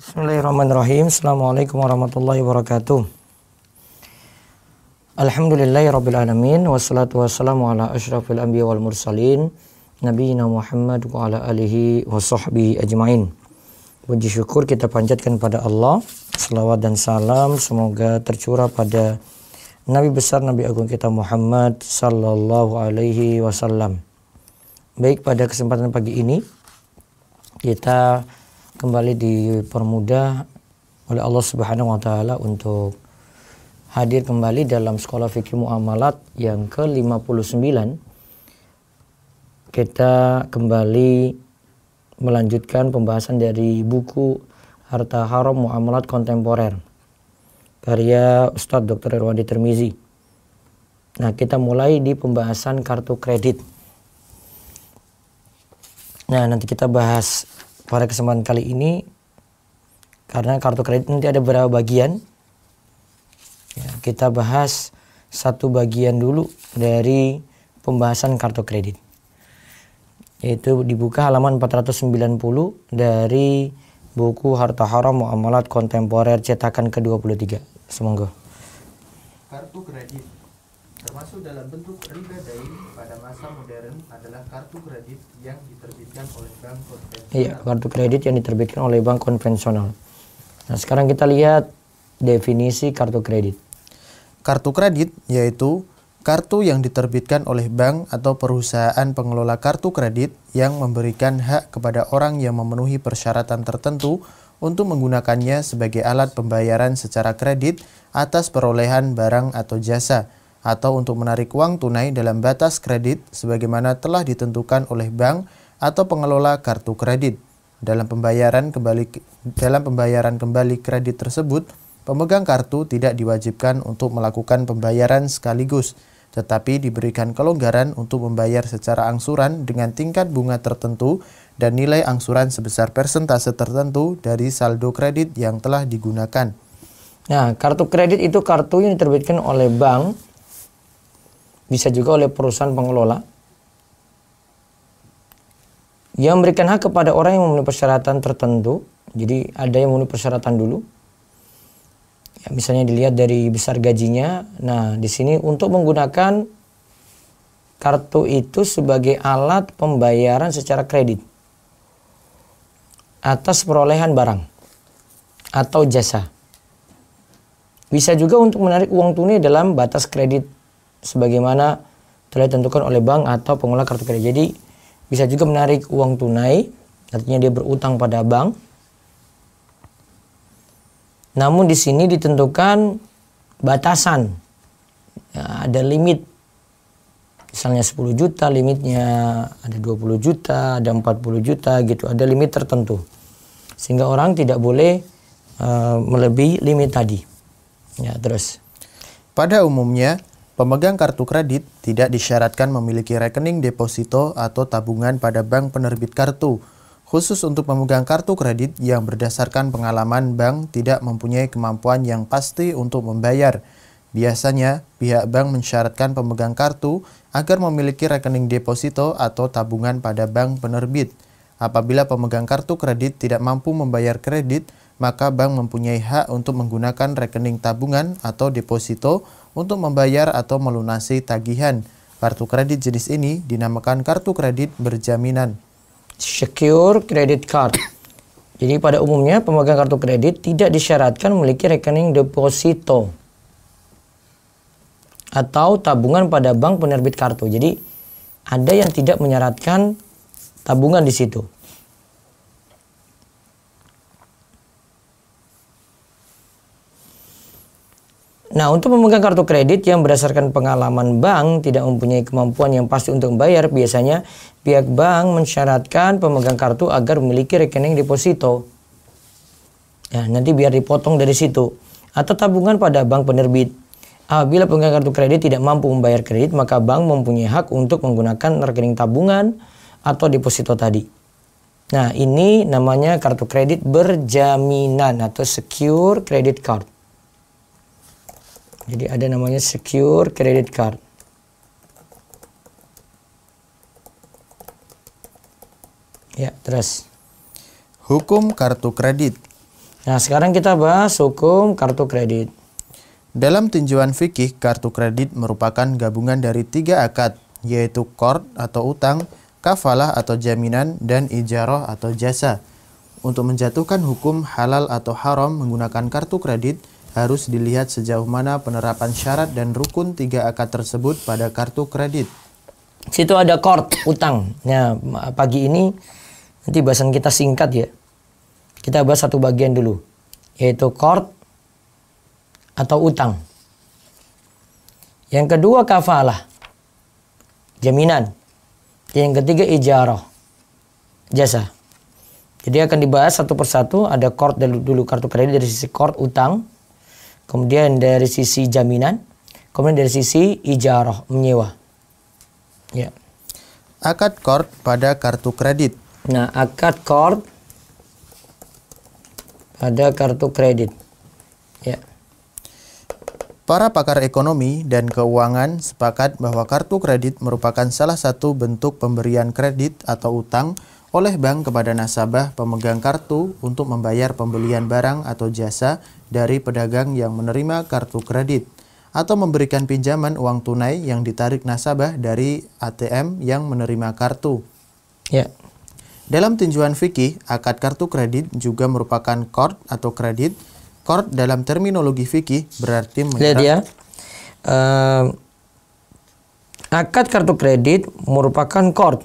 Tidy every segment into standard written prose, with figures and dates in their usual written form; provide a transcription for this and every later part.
Bismillahirrahmanirrahim. Assalamualaikum warahmatullahi wabarakatuh. Alhamdulillahirabbil alamin wassalatu wassalamu ala asyrafil anbiya wal mursalin nabiyina Muhammad wa ala alihi wa sahbihi ajmain. Puji syukur kita panjatkan pada Allah. Selawat dan salam semoga tercurah pada Nabi besar Nabi agung kita Muhammad sallallahu alaihi wasallam. Baik, pada kesempatan pagi ini kita kembali dipermudah oleh Allah Subhanahu wa taala untuk hadir kembali dalam Sekolah Fikih Muamalat yang ke-59. Kita kembali melanjutkan pembahasan dari buku Harta Haram Muamalat Kontemporer karya Ustadz Dr. Irwandi Tirmizi. Nah, kita mulai di pembahasan kartu kredit. Nah, nanti kita bahas pada kesempatan kali ini, karena kartu kredit nanti ada beberapa bagian. Ya, kita bahas satu bagian dulu dari pembahasan kartu kredit. Yaitu dibuka halaman 490 dari buku Harta Haram Muamalat Kontemporer cetakan ke-23. Semoga. Kartu kredit termasuk dalam bentuk riba dain pada masa modern adalah kartu kredit yang diterbitkan oleh bank konvensional. Iya, kartu kredit yang diterbitkan oleh bank konvensional. Nah, sekarang kita lihat definisi kartu kredit. Kartu kredit yaitu kartu yang diterbitkan oleh bank atau perusahaan pengelola kartu kredit yang memberikan hak kepada orang yang memenuhi persyaratan tertentu untuk menggunakannya sebagai alat pembayaran secara kredit atas perolehan barang atau jasa, atau untuk menarik uang tunai dalam batas kredit sebagaimana telah ditentukan oleh bank atau pengelola kartu kredit. Dalam pembayaran kembali kredit tersebut, pemegang kartu tidak diwajibkan untuk melakukan pembayaran sekaligus, tetapi diberikan kelonggaran untuk membayar secara angsuran dengan tingkat bunga tertentu dan nilai angsuran sebesar persentase tertentu dari saldo kredit yang telah digunakan. Nah, kartu kredit itu kartu yang diterbitkan oleh bank, bisa juga oleh perusahaan pengelola, yang memberikan hak kepada orang yang memenuhi persyaratan tertentu. Jadi ada yang memenuhi persyaratan dulu. Ya, misalnya dilihat dari besar gajinya. Nah, di sini untuk menggunakan kartu itu sebagai alat pembayaran secara kredit atas perolehan barang atau jasa. Bisa juga untuk menarik uang tunai dalam batas kredit sebagaimana telah ditentukan oleh bank atau pengelola kartu kredit. Jadi bisa juga menarik uang tunai, artinya dia berutang pada bank. Namun di sini ditentukan batasan. Ya, ada limit. Misalnya 10 juta limitnya, ada 20 juta, ada 40 juta gitu. Ada limit tertentu. Sehingga orang tidak boleh melebihi limit tadi. Ya, terus. Pada umumnya, pemegang kartu kredit tidak disyaratkan memiliki rekening deposito atau tabungan pada bank penerbit kartu. Khusus untuk pemegang kartu kredit yang berdasarkan pengalaman bank tidak mempunyai kemampuan yang pasti untuk membayar. Biasanya, pihak bank mensyaratkan pemegang kartu agar memiliki rekening deposito atau tabungan pada bank penerbit. Apabila pemegang kartu kredit tidak mampu membayar kredit, maka bank mempunyai hak untuk menggunakan rekening tabungan atau deposito untuk membayar atau melunasi tagihan. Kartu kredit jenis ini dinamakan kartu kredit berjaminan. Secure credit card. Jadi pada umumnya pemegang kartu kredit tidak disyaratkan memiliki rekening deposito atau tabungan pada bank penerbit kartu. Jadi ada yang tidak menyaratkan tabungan di situ. Nah, untuk memegang kartu kredit yang berdasarkan pengalaman bank tidak mempunyai kemampuan yang pasti untuk membayar, biasanya pihak bank mensyaratkan pemegang kartu agar memiliki rekening deposito. Ya, nanti biar dipotong dari situ. Atau tabungan pada bank penerbit. Apabila pemegang kartu kredit tidak mampu membayar kredit, maka bank mempunyai hak untuk menggunakan rekening tabungan atau deposito tadi. Nah, ini namanya kartu kredit berjaminan atau secure credit card. Jadi ada namanya secure credit card. Ya, terus. Hukum kartu kredit. Nah, sekarang kita bahas hukum kartu kredit. Dalam tinjauan fikih, kartu kredit merupakan gabungan dari 3 akad, yaitu qard atau utang, kafalah atau jaminan, dan ijarah atau jasa. Untuk menjatuhkan hukum halal atau haram menggunakan kartu kredit, harus dilihat sejauh mana penerapan syarat dan rukun 3 akad tersebut pada kartu kredit. Situ ada qard, utang. Nah, pagi ini nanti bahasan kita singkat ya. Kita bahas satu bagian dulu, yaitu qard atau utang. Yang kedua kafalah, jaminan. Yang ketiga ijarah, jasa. Jadi akan dibahas satu persatu. Ada qard dulu kartu kredit dari sisi qard, utang. Kemudian dari sisi jaminan. Kemudian dari sisi ijarah, menyewa. Ya. Akad qard pada kartu kredit. Nah, akad qard pada kartu kredit. Ya. Para pakar ekonomi dan keuangan sepakat bahwa kartu kredit merupakan salah satu bentuk pemberian kredit atau utang oleh bank kepada nasabah pemegang kartu untuk membayar pembelian barang atau jasa dari pedagang yang menerima kartu kredit, atau memberikan pinjaman uang tunai yang ditarik nasabah dari ATM yang menerima kartu. Ya. Dalam tinjauan fikih, akad kartu kredit juga merupakan qard atau kredit. Qard dalam terminologi fikih berarti Lihat ya. Akad kartu kredit merupakan qard.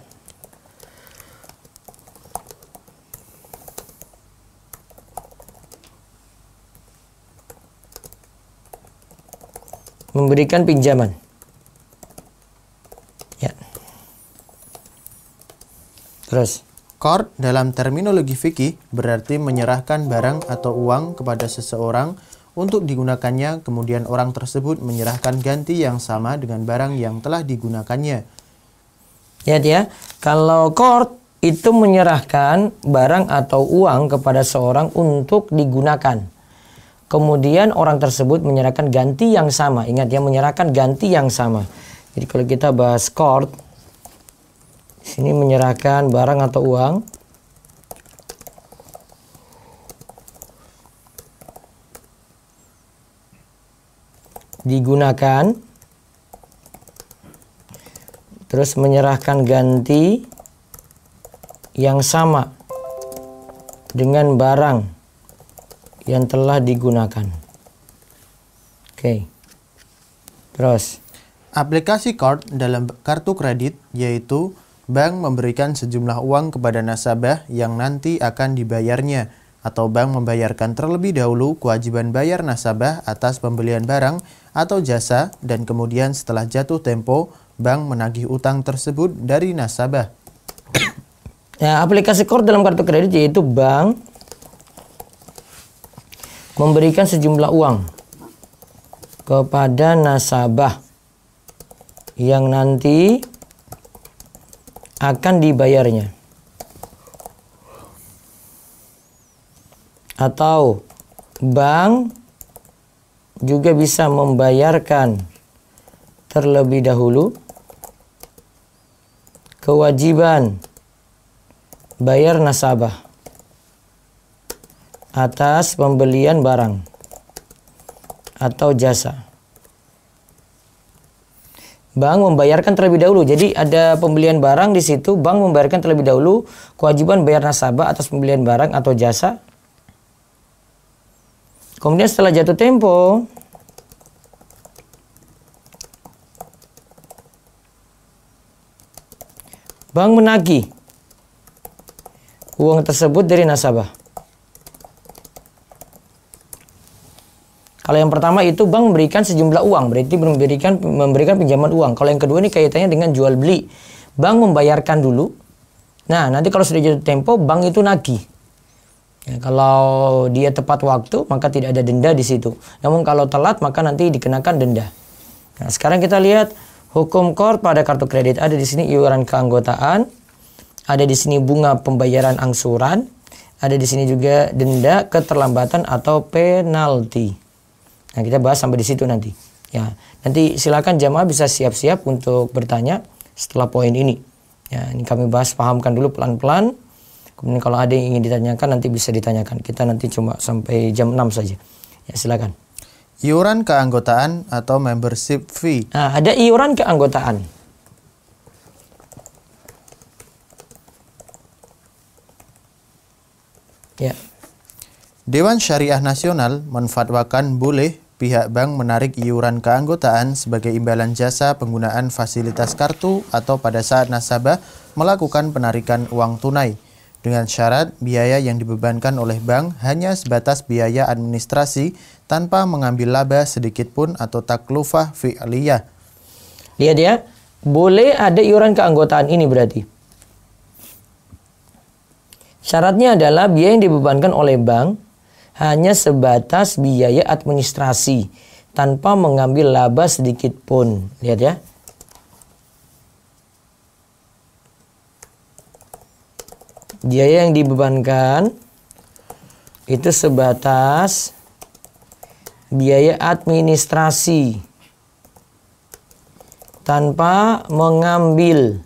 Memberikan pinjaman. Ya. Terus. Qard dalam terminologi fikih berarti menyerahkan barang atau uang kepada seseorang untuk digunakannya, kemudian orang tersebut menyerahkan ganti yang sama dengan barang yang telah digunakannya. Lihat ya, kalau qard itu menyerahkan barang atau uang kepada seorang untuk digunakan. Kemudian orang tersebut menyerahkan ganti yang sama. Ingat ya, menyerahkan ganti yang sama. Jadi kalau kita bahas qard, sini menyerahkan barang atau uang digunakan, terus menyerahkan ganti yang sama dengan barang yang telah digunakan. Oke. Terus aplikasi qard dalam kartu kredit yaitu bank memberikan sejumlah uang kepada nasabah yang nanti akan dibayarnya, atau bank membayarkan terlebih dahulu kewajiban bayar nasabah atas pembelian barang atau jasa, dan kemudian setelah jatuh tempo, bank menagih utang tersebut dari nasabah. ya, aplikasi qard dalam kartu kredit yaitu bank memberikan sejumlah uang kepada nasabah yang nanti akan dibayarnya, atau bank juga bisa membayarkan terlebih dahulu kewajiban bayar nasabah atas pembelian barang atau jasa. Bank membayarkan terlebih dahulu. Jadi ada pembelian barang di situ, bank membayarkan terlebih dahulu kewajiban bayar nasabah atas pembelian barang atau jasa. Kemudian setelah jatuh tempo, bank menagih uang tersebut dari nasabah. Kalau yang pertama itu bank memberikan sejumlah uang, berarti memberikan pinjaman uang. Kalau yang kedua ini kaitannya dengan jual beli. Bank membayarkan dulu. Nah, nanti kalau sudah jatuh tempo, bank itu nagih. Ya, kalau dia tepat waktu, maka tidak ada denda di situ. Namun kalau telat, maka nanti dikenakan denda. Nah, sekarang kita lihat hukum qard pada kartu kredit. Ada di sini iuran keanggotaan, ada di sini bunga pembayaran angsuran, ada di sini juga denda keterlambatan atau penalti. Nah, kita bahas sampai di situ nanti. Ya, nanti silakan jamaah bisa siap-siap untuk bertanya setelah poin ini. Ya, ini kami bahas, pahamkan dulu pelan-pelan. Kemudian kalau ada yang ingin ditanyakan nanti bisa ditanyakan. Kita nanti cuma sampai jam 6 saja. Ya, silakan. Iuran keanggotaan atau membership fee. Nah, ada iuran keanggotaan. Ya. Dewan Syariah Nasional menfatwakan boleh pihak bank menarik iuran keanggotaan sebagai imbalan jasa penggunaan fasilitas kartu atau pada saat nasabah melakukan penarikan uang tunai. Dengan syarat biaya yang dibebankan oleh bank hanya sebatas biaya administrasi tanpa mengambil laba sedikit pun atau taklufah fi'liyah. Lihat ya, boleh ada iuran keanggotaan ini berarti. Syaratnya adalah biaya yang dibebankan oleh bank hanya sebatas biaya administrasi tanpa mengambil laba sedikit pun. Lihat ya. Biaya yang dibebankan itu sebatas biaya administrasi tanpa mengambil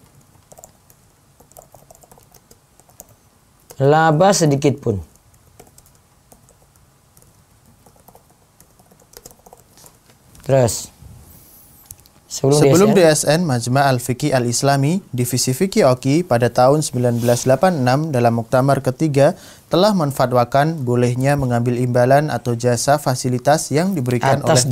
laba sedikit pun. Terus Sebelum DSN Majma' Al-Fiqih Al-Islami, Divisi Fikih OKI pada tahun 1986 dalam muktamar ketiga telah menfatwakan bolehnya mengambil imbalan atau jasa fasilitas yang diberikan atas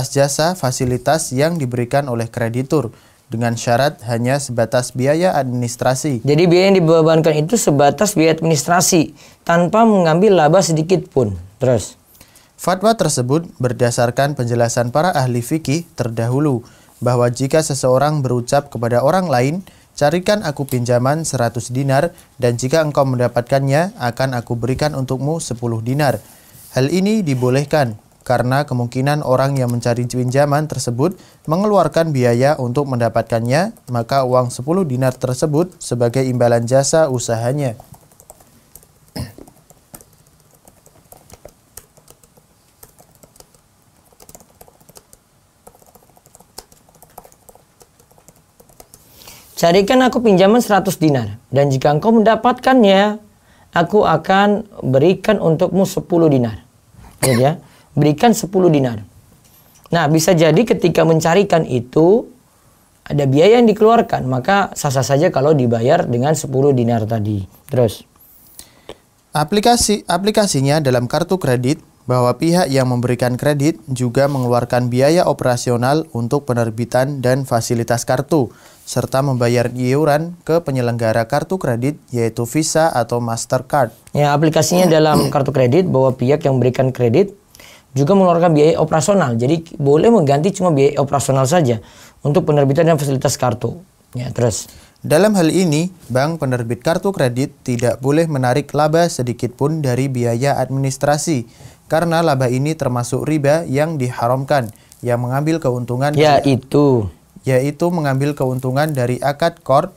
jasa fasilitas yang diberikan oleh kreditur dengan syarat hanya sebatas biaya administrasi. Jadi biaya yang dibebankan itu sebatas biaya administrasi tanpa mengambil laba sedikit pun. Terus fatwa tersebut berdasarkan penjelasan para ahli fikih terdahulu bahwa jika seseorang berucap kepada orang lain, carikan aku pinjaman 100 dinar dan jika engkau mendapatkannya akan aku berikan untukmu 10 dinar. Hal ini dibolehkan karena kemungkinan orang yang mencari pinjaman tersebut mengeluarkan biaya untuk mendapatkannya, maka uang 10 dinar tersebut sebagai imbalan jasa usahanya. carikan aku pinjaman 100 dinar dan jika engkau mendapatkannya aku akan berikan untukmu 10 dinar. Ya, berikan 10 dinar. Nah, bisa jadi ketika mencarikan itu ada biaya yang dikeluarkan, maka sah-sah saja kalau dibayar dengan 10 dinar tadi. Terus aplikasinya dalam kartu kredit bahwa pihak yang memberikan kredit juga mengeluarkan biaya operasional untuk penerbitan dan fasilitas kartu, serta membayar iuran ke penyelenggara kartu kredit yaitu Visa atau Mastercard. Ya, aplikasinya dalam kartu kredit bahwa pihak yang memberikan kredit juga mengeluarkan biaya operasional. Jadi boleh mengganti cuma biaya operasional saja untuk penerbitan dan fasilitas kartu. Ya, terus dalam hal ini, bank penerbit kartu kredit tidak boleh menarik laba sedikit pun dari biaya administrasi karena laba ini termasuk riba yang diharamkan, yang mengambil keuntungan yaitu mengambil keuntungan dari akad qard.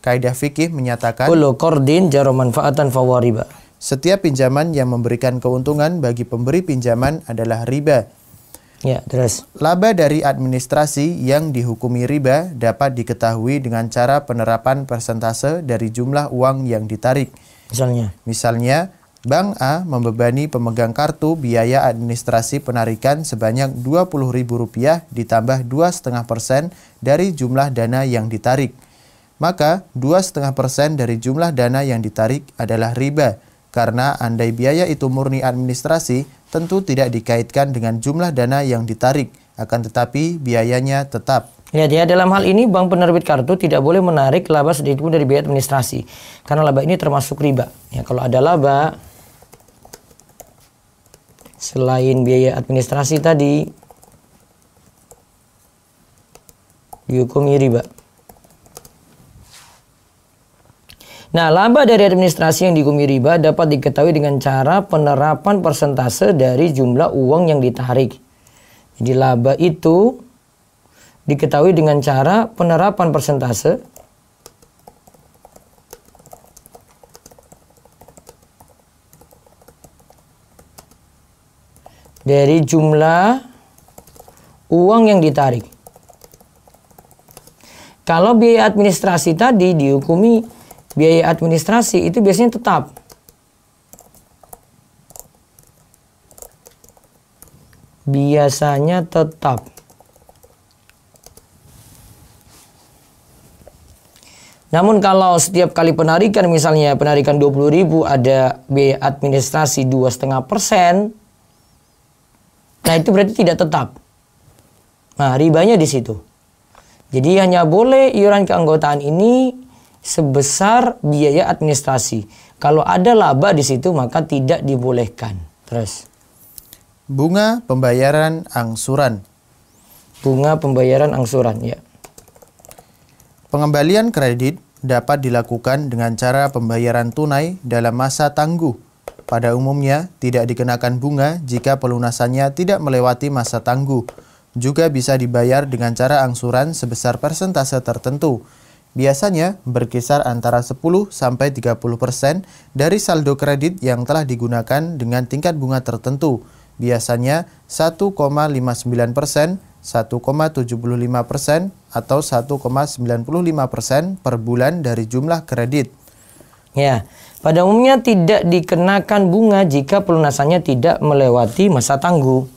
Kaidah fikih menyatakan kullu qardin jara manfaatan fahuwa riba. Setiap pinjaman yang memberikan keuntungan bagi pemberi pinjaman adalah riba. Ya, terus laba dari administrasi yang dihukumi riba dapat diketahui dengan cara penerapan persentase dari jumlah uang yang ditarik. Misalnya, Bank A membebani pemegang kartu biaya administrasi penarikan sebanyak Rp20.000 ditambah 2,5% dari jumlah dana yang ditarik. Maka 2,5% dari jumlah dana yang ditarik adalah riba, karena andai biaya itu murni administrasi, tentu tidak dikaitkan dengan jumlah dana yang ditarik, akan tetapi biayanya tetap. Lihat ya, dalam hal ini bank penerbit kartu tidak boleh menarik laba sedikitpun dari biaya administrasi, karena laba ini termasuk riba. Ya, kalau ada laba selain biaya administrasi tadi dihukumi riba. Nah, laba dari administrasi yang dihukumi riba dapat diketahui dengan cara penerapan persentase dari jumlah uang yang ditarik. Jadi laba itu diketahui dengan cara penerapan persentase dari jumlah uang yang ditarik. Kalau biaya administrasi tadi dihukumi biaya administrasi itu biasanya tetap. Biasanya tetap. Namun kalau setiap kali penarikan, misalnya penarikan 20.000 ada biaya administrasi 2,5%, nah itu berarti tidak tetap. Nah, ribanya di situ. Jadi hanya boleh iuran keanggotaan ini sebesar biaya administrasi. Kalau ada laba di situ maka tidak dibolehkan. Terus. Bunga pembayaran angsuran. Bunga pembayaran angsuran, ya. Pengembalian kredit dapat dilakukan dengan cara pembayaran tunai dalam masa tangguh. Pada umumnya tidak dikenakan bunga jika pelunasannya tidak melewati masa tangguh. Juga bisa dibayar dengan cara angsuran sebesar persentase tertentu. Biasanya berkisar antara 10-30% dari saldo kredit yang telah digunakan dengan tingkat bunga tertentu. Biasanya 1,59%, 1,75% atau 1,95% per bulan dari jumlah kredit. Ya, pada umumnya tidak dikenakan bunga jika pelunasannya tidak melewati masa tangguh.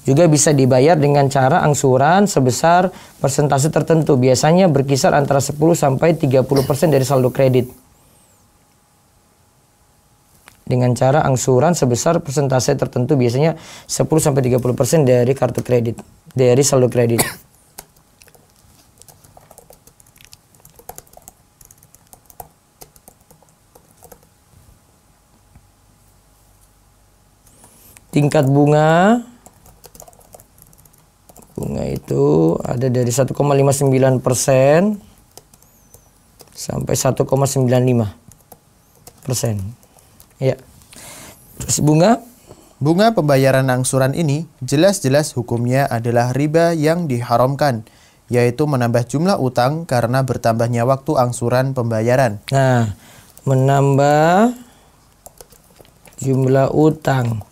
Juga bisa dibayar dengan cara angsuran sebesar persentase tertentu. Biasanya berkisar antara 10-30% dari saldo kredit. Dengan cara angsuran sebesar persentase tertentu, biasanya 10-30% dari kartu kredit, dari saldo kredit. Tingkat bunga itu ada dari 1,59% sampai 1,95%. Ya. Terus bunga pembayaran angsuran ini jelas-jelas hukumnya adalah riba yang diharamkan, yaitu menambah jumlah utang karena bertambahnya waktu angsuran pembayaran. Nah, menambah jumlah utang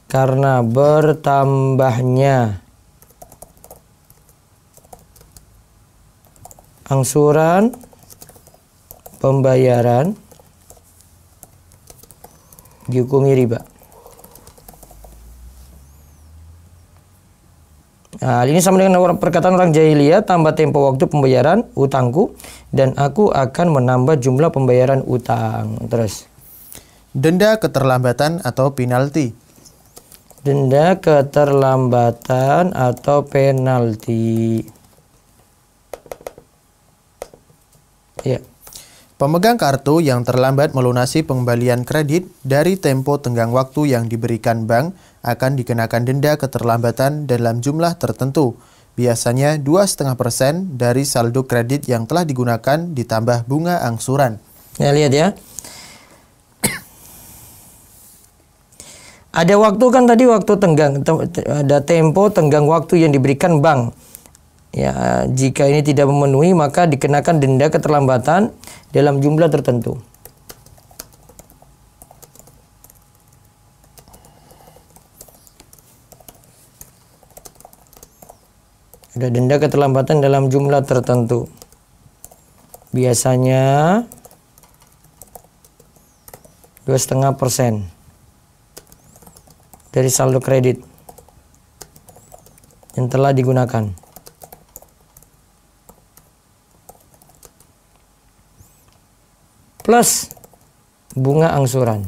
karena bertambahnya angsuran pembayaran dihukumi riba. Nah, ini sama dengan perkataan orang jahiliyah, tambah tempo waktu pembayaran utangku dan aku akan menambah jumlah pembayaran utang. Terus. Denda keterlambatan atau penalti. Denda keterlambatan atau penalti. Ya. Pemegang kartu yang terlambat melunasi pengembalian kredit dari tempo tenggang waktu yang diberikan bank akan dikenakan denda keterlambatan dalam jumlah tertentu. Biasanya 2,5% dari saldo kredit yang telah digunakan ditambah bunga angsuran. Ya, lihat ya. Ada waktu kan tadi, waktu tenggang, ada tempo tenggang waktu yang diberikan bank. Ya, jika ini tidak memenuhi maka dikenakan denda keterlambatan dalam jumlah tertentu. Ada denda keterlambatan dalam jumlah tertentu. Biasanya 2,5% dari saldo kredit yang telah digunakan. Plus bunga angsuran.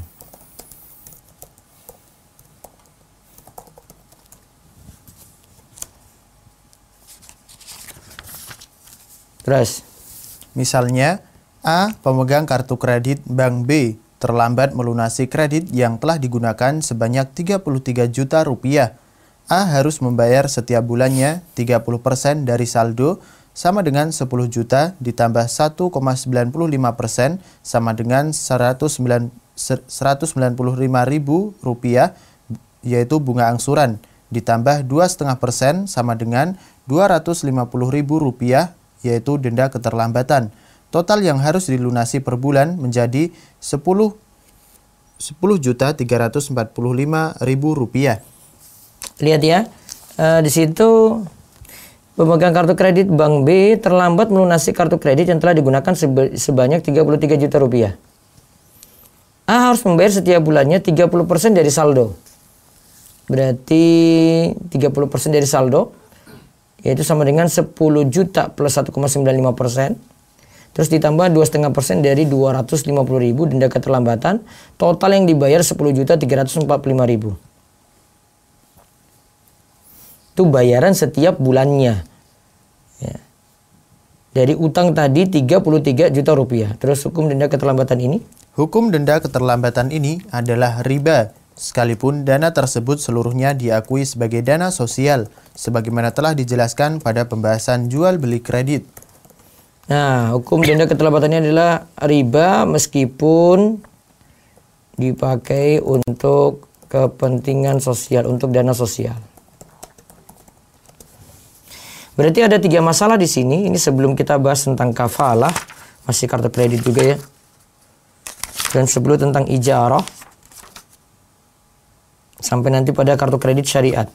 Terus, misalnya A. Pemegang kartu kredit Bank B terlambat melunasi kredit yang telah digunakan sebanyak 33 juta rupiah. A harus membayar setiap bulannya 30% dari saldo sama dengan 10 juta ditambah 1,95% sama dengan 195.000 rupiah, yaitu bunga angsuran, ditambah 2,5% sama dengan 250.000 rupiah, yaitu denda keterlambatan. Total yang harus dilunasi per bulan menjadi 10.345.000 rupiah. Lihat ya, Di situ pemegang kartu kredit Bank B terlambat melunasi kartu kredit yang telah digunakan sebanyak 33 juta rupiah. A harus membayar setiap bulannya 30% dari saldo. Berarti 30% dari saldo, yaitu sama dengan 10 juta plus 1,95%. Terus ditambah 2,5% dari 250.000 denda keterlambatan. Total yang dibayar 10.345.000. Itu bayaran setiap bulannya. Ya. Dari utang tadi 33 juta rupiah. Terus hukum denda keterlambatan ini? Hukum denda keterlambatan ini adalah riba, sekalipun dana tersebut seluruhnya diakui sebagai dana sosial, sebagaimana telah dijelaskan pada pembahasan jual beli kredit. Nah, hukum denda keterlambatannya adalah riba meskipun dipakai untuk kepentingan sosial, untuk dana sosial. Berarti ada 3 masalah di sini. Ini sebelum kita bahas tentang kafalah, masih kartu kredit juga ya. Dan sebelum tentang ijarah, sampai nanti pada kartu kredit syariat.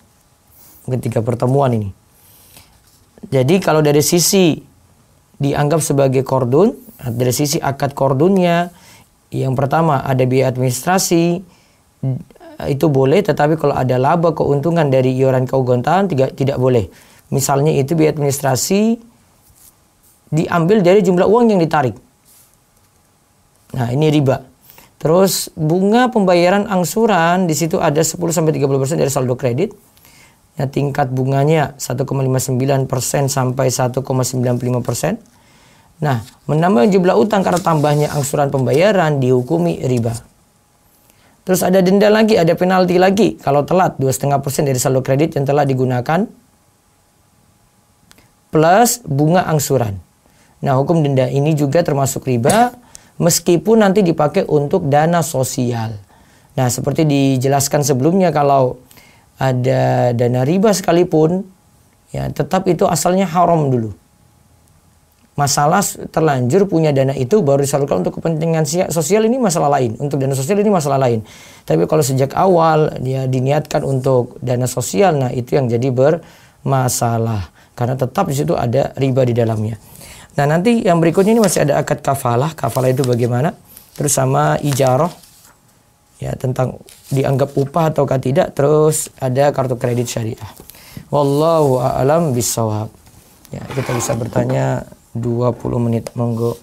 Mungkin 3 pertemuan ini. Jadi kalau dari sisi dianggap sebagai kordun, dari sisi akad kordunnya, yang pertama ada biaya administrasi, itu boleh, tetapi kalau ada laba keuntungan dari iuran keanggotaan tidak boleh. Misalnya itu biaya administrasi diambil dari jumlah uang yang ditarik. Nah, ini riba. Terus bunga pembayaran angsuran di situ ada 10-30% dari saldo kredit. Ya, tingkat bunganya 1,59% sampai 1,95%. Nah, menambah jumlah utang karena tambahnya angsuran pembayaran dihukumi riba. Terus ada denda lagi, ada penalti lagi kalau telat 2,5% dari saldo kredit yang telah digunakan plus bunga angsuran. Nah, hukum denda ini juga termasuk riba meskipun nanti dipakai untuk dana sosial. Nah, seperti dijelaskan sebelumnya, kalau ada dana riba sekalipun, ya tetap itu asalnya haram dulu. Masalah terlanjur punya dana itu baru disalurkan untuk kepentingan sosial, ini masalah lain. Untuk dana sosial ini masalah lain. Tapi kalau sejak awal dia diniatkan untuk dana sosial, nah itu yang jadi bermasalah. Karena tetap di situ ada riba di dalamnya. Nah, nanti yang berikutnya ini masih ada akad kafalah. Kafalah itu bagaimana? Terus sama ijarah. Ya, tentang dianggap upah ataukah tidak. Terus ada kartu kredit syariah. Wallahu a'lam bishawab. Ya, kita bisa bertanya 20 menit. Monggo.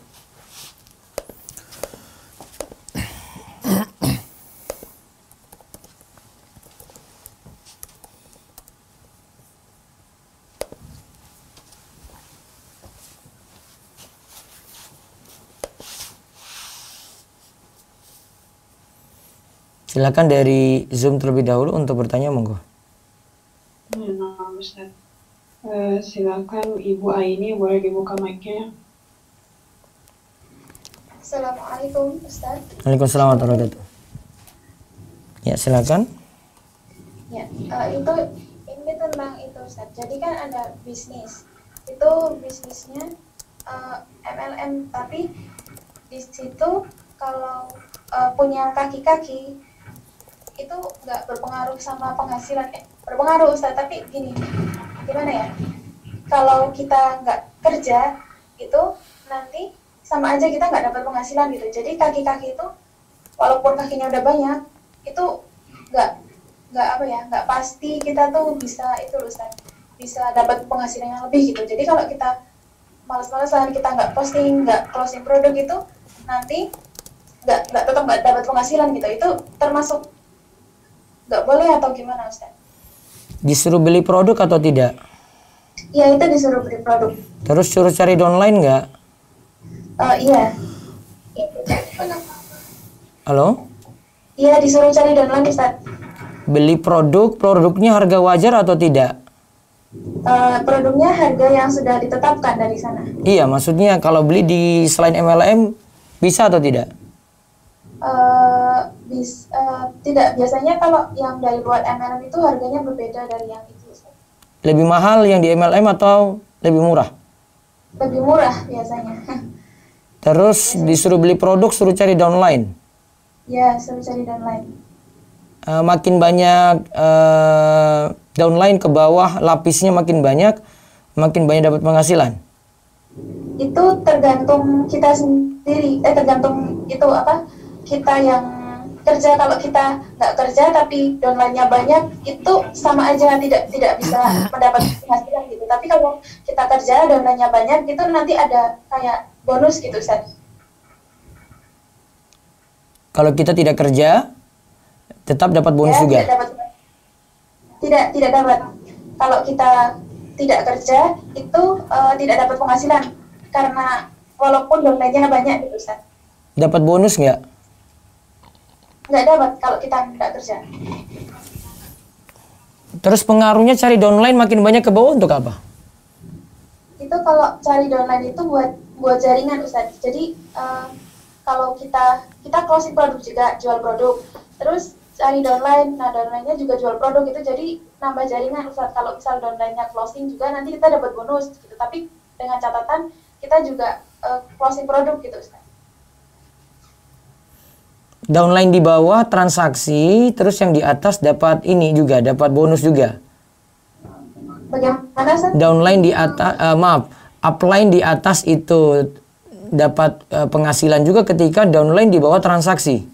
Silakan dari Zoom terlebih dahulu untuk bertanya, monggo. Nah, Ustaz. Silakan Ibu Aini, boleh dibuka mic-nya. Assalamualaikum Ustaz. Waalaikumsalam warahmatullahi wabarakatuh. Ya, silakan. Ya, itu ini tentang itu Ustaz. Jadi kan ada bisnis. Itu bisnisnya MLM, tapi di situ kalau punya kaki-kaki itu nggak berpengaruh sama penghasilan. Berpengaruh Ustaz, tapi gini, gimana ya? Kalau kita nggak kerja itu nanti sama aja kita nggak dapat penghasilan gitu. Jadi kaki-kaki itu walaupun kakinya udah banyak itu nggak pasti kita tuh bisa itu Ustaz, bisa dapat penghasilan yang lebih gitu. Jadi kalau kita malas-malasan, kita nggak posting, nggak closing produk itu nanti tetap nggak dapat penghasilan gitu. Itu termasuk nggak boleh atau gimana Ustaz? Disuruh beli produk atau tidak? Iya, itu disuruh beli produk. Terus suruh cari di online nggak? Iya. Halo? Iya, disuruh cari di online Ustaz. Beli produknya harga wajar atau tidak? Produknya harga yang sudah ditetapkan dari sana. Iya, maksudnya kalau beli di selain MLM bisa atau tidak? Tidak, biasanya kalau yang dari luar MLM itu harganya berbeda dari yang itu. Lebih mahal yang di MLM atau lebih murah? Lebih murah biasanya. Terus disuruh beli produk, suruh cari di online? Ya, suruh cari di online. makin banyak downline ke bawah, lapisnya makin banyak dapat penghasilan? Itu tergantung kita sendiri, tergantung itu apa, kita yang kerja. Kalau kita nggak kerja tapi downline-nya banyak, itu sama aja tidak bisa mendapat penghasilan gitu. Tapi kalau kita kerja downline-nya banyak, itu nanti ada kayak bonus gitu, Ustaz. Kalau kita tidak kerja, tetap dapat bonus juga? Tidak dapat. Kalau kita tidak kerja, itu tidak dapat penghasilan. Karena walaupun downline-nya banyak gitu, Ustaz. Dapat bonus nggak? Nggak dapat kalau kita nggak kerja. Terus pengaruhnya cari downline makin banyak ke bawah untuk apa? Itu kalau cari downline itu buat jaringan, Ustaz. Jadi kalau kita closing produk juga, jual produk, terus cari downline, nah downline-nya juga jual produk gitu, jadi nambah jaringan, Ustaz. Kalau misal downline-nya closing juga nanti kita dapat bonus gitu, tapi dengan catatan kita juga closing produk gitu, Ustaz. Downline di bawah transaksi, terus yang di atas dapat ini juga, dapat bonus juga. Bagaimana, Ustaz? Downline di atas, upline di atas itu dapat penghasilan juga ketika downline di bawah transaksi.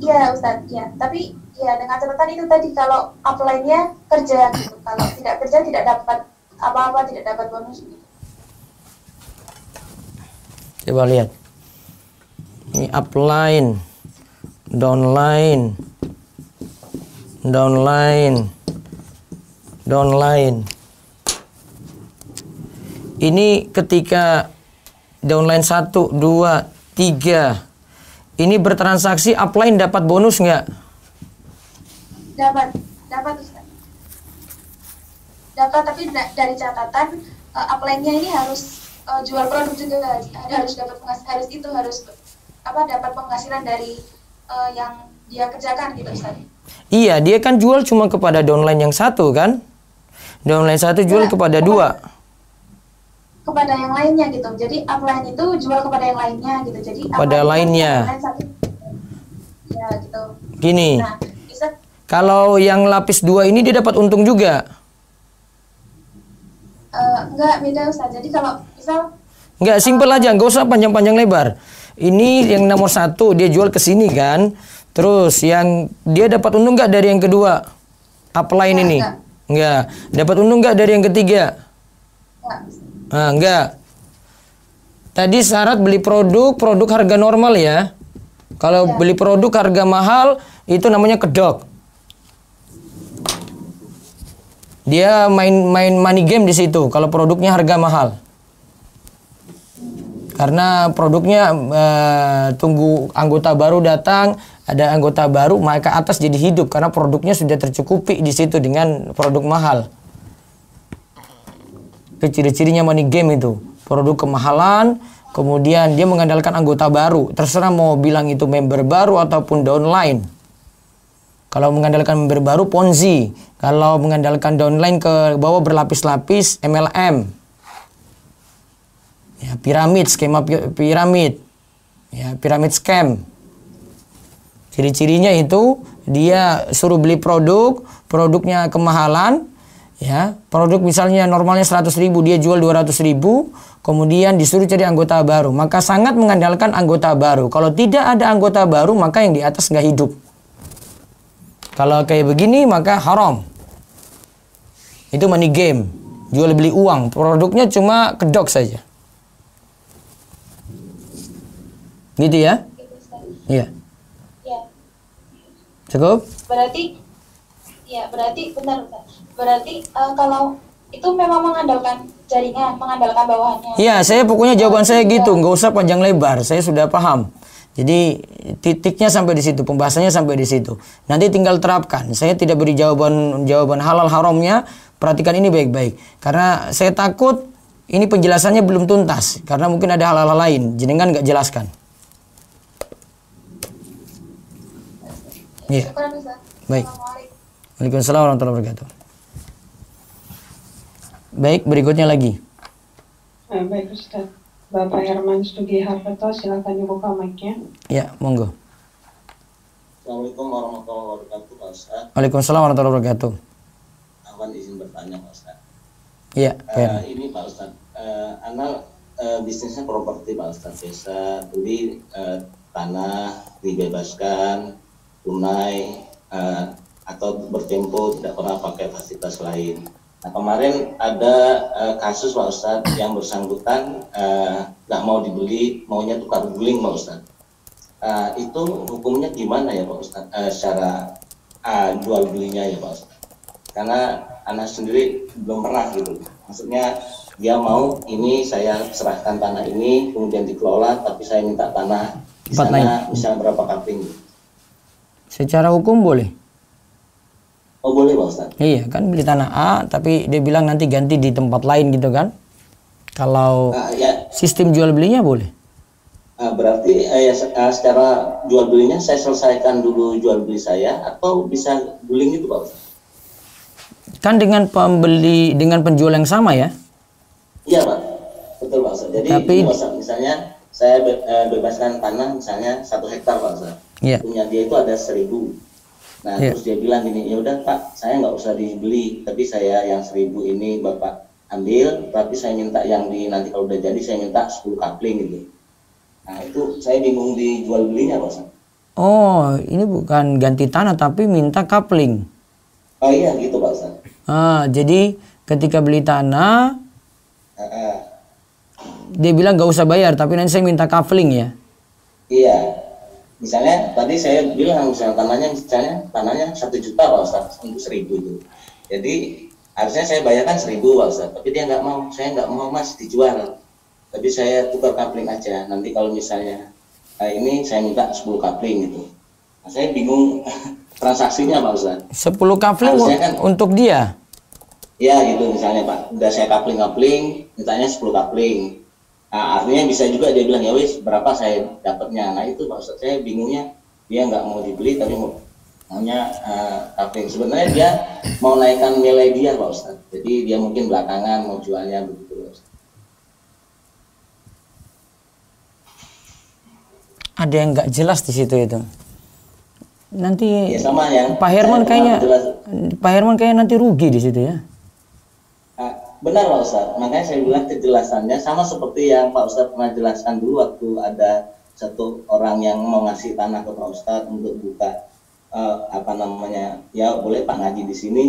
Iya Ustaz, iya. Tapi ya dengan catatan itu tadi, kalau upline-nya kerja gitu. Kalau tidak kerja tidak dapat apa-apa, tidak dapat bonus gitu. Coba lihat. Ini upline, downline. Ini ketika downline 1, 2, 3 ini bertransaksi, upline dapat bonus nggak? Dapat Ustaz. Dapat, tapi dari catatan upline-nya ini harus jual produk juga, harus dapat dapat penghasilan dari yang dia kerjakan gitu, Ustaz. Iya, dia kan jual cuma kepada downline yang satu kan? Downline 1 jual kepada 2. Kepada yang lainnya gitu. Jadi upline itu jual kepada yang lainnya gitu. Jadi pada lainnya. Ya gitu. Gini. Nah, bisa. Kalau yang lapis 2 ini dia dapat untung juga? Enggak, beda, Ustaz. Jadi kalau misal enggak, simpel aja, enggak usah panjang-panjang lebar. Ini yang nomor 1 dia jual ke sini kan? Terus yang dia dapat untung enggak dari yang kedua? Upline ini? Enggak. Dapat untung enggak dari yang ketiga? Enggak. Tadi syarat beli produk harga normal ya. Kalau beli produk harga mahal itu namanya kedok. Dia main money game di situ kalau produknya harga mahal. Karena produknya tunggu anggota baru datang, ada anggota baru maka atas jadi hidup karena produknya sudah tercukupi di situ dengan produk mahal. Ciri-cirinya money game itu, produk kemahalan, kemudian dia mengandalkan anggota baru, terserah mau bilang itu member baru ataupun downline. Kalau mengandalkan member baru Ponzi, kalau mengandalkan downline ke bawah berlapis-lapis MLM. Ya, piramid, skema piramid. Ya, piramid scam. Ciri-cirinya itu dia suruh beli produk, produknya kemahalan. Ya, produk misalnya normalnya 100.000, dia jual 200.000, kemudian disuruh cari anggota baru, maka sangat mengandalkan anggota baru. Kalau tidak ada anggota baru, maka yang di atas nggak hidup. Kalau kayak begini, maka haram. Itu money game, jual beli uang, produknya cuma kedok saja. Gitu ya? Iya. Ya. Cukup? Berarti benar, Ustaz. Berarti kalau itu memang mengandalkan jaringan, mengandalkan bawahannya. Iya, saya pokoknya jawaban saya gitu, nggak usah panjang lebar. Saya sudah paham. Jadi titiknya sampai di situ, pembahasannya sampai di situ. Nanti tinggal terapkan. Saya tidak beri jawaban halal haramnya. Perhatikan ini baik-baik. Karena saya takut ini penjelasannya belum tuntas. Karena mungkin ada hal-hal lain. Jenengan nggak jelaskan. Iya. Baik. Waalaikumsalam warahmatullahi wabarakatuh. Baik, berikutnya lagi. Baik Ustaz. Bapak Herman Studi Harveto, silakan dibuka mic-nya. Ya, monggo. Assalamualaikum warahmatullahi wabarakatuh, Pak Ustaz. Waalaikumsalam warahmatullahi wabarakatuh. Awan izin bertanya, Pak Ustaz. Iya, Pak. Ini Pak Ustaz, Ana bisnisnya properti, Pak Ustaz. Biasa beli tanah, dibebaskan, tunai, atau bertempo, tidak pernah pakai fasilitas lain. Nah, kemarin ada kasus, Pak Ustaz, yang bersangkutan nggak mau dibeli, maunya tukar guling, Pak Ustaz. Itu hukumnya gimana ya Pak Ustaz, secara jual belinya ya Pak Ustaz? Karena anak sendiri belum pernah gitu, maksudnya dia mau ini saya serahkan tanah ini kemudian dikelola, tapi saya minta tanah di sana misalnya berapa kapling gitu. Secara hukum boleh? Oh boleh Pak Ustaz? Iya kan, beli tanah A tapi dia bilang nanti ganti di tempat lain gitu kan. Kalau ya. Sistem jual belinya boleh? Berarti secara jual belinya saya selesaikan dulu jual beli saya, atau bisa guling itu Pak Ustaz? Kan dengan pembeli, dengan penjual yang sama ya? Iya Pak, betul Pak Ustaz. Jadi ini, misalnya saya bebaskan tanah misalnya 1 hektar Pak Ustaz. Yeah. Punya dia itu ada 1.000. Nah terus dia bilang gini, ya udah Pak, saya nggak usah dibeli, tapi saya yang 1.000 ini Bapak ambil, tapi saya minta yang di nanti kalau udah jadi saya minta 10 kapling gitu. Nah itu saya bingung dijual belinya Pak Ustaz. Oh, ini bukan ganti tanah tapi minta kapling. Oh iya gitu Pak Ustaz. Jadi ketika beli tanah dia bilang nggak usah bayar, tapi nanti saya minta kapling ya? Iya. Misalnya tadi saya bilang misalnya tanahnya 1 juta Pak Ustaz untuk 1.000 itu. Jadi harusnya saya bayarkan 1.000 Pak Ustaz, tapi dia nggak mau. Saya nggak mau Mas dijual, tapi saya tukar kapling aja. Nanti kalau misalnya ini saya minta 10 kapling gitu. Nah, saya bingung transaksinya Pak Ustaz. 10 kapling kan, untuk dia? Ya gitu misalnya Pak. Udah saya kapling, mintanya 10 kapling. Nah, artinya bisa juga dia bilang ya wis berapa saya dapatnya. Nah itu Pak Ustaz, saya bingungnya dia nggak mau dibeli tapi maunya kapling. Sebenarnya dia mau naikkan nilai dia Pak Ustaz. Jadi dia mungkin belakangan mau jualnya begitu Pak Ustaz. Ada yang nggak jelas di situ itu. Nanti ya, sama ya. Pak Herman kayaknya nanti rugi di situ ya. Benar Pak Ustaz, makanya saya bilang kejelasannya sama seperti yang Pak Ustaz pernah jelaskan dulu waktu ada satu orang yang mau ngasih tanah ke Pak Ustaz untuk buka ya boleh Pak ngaji di sini,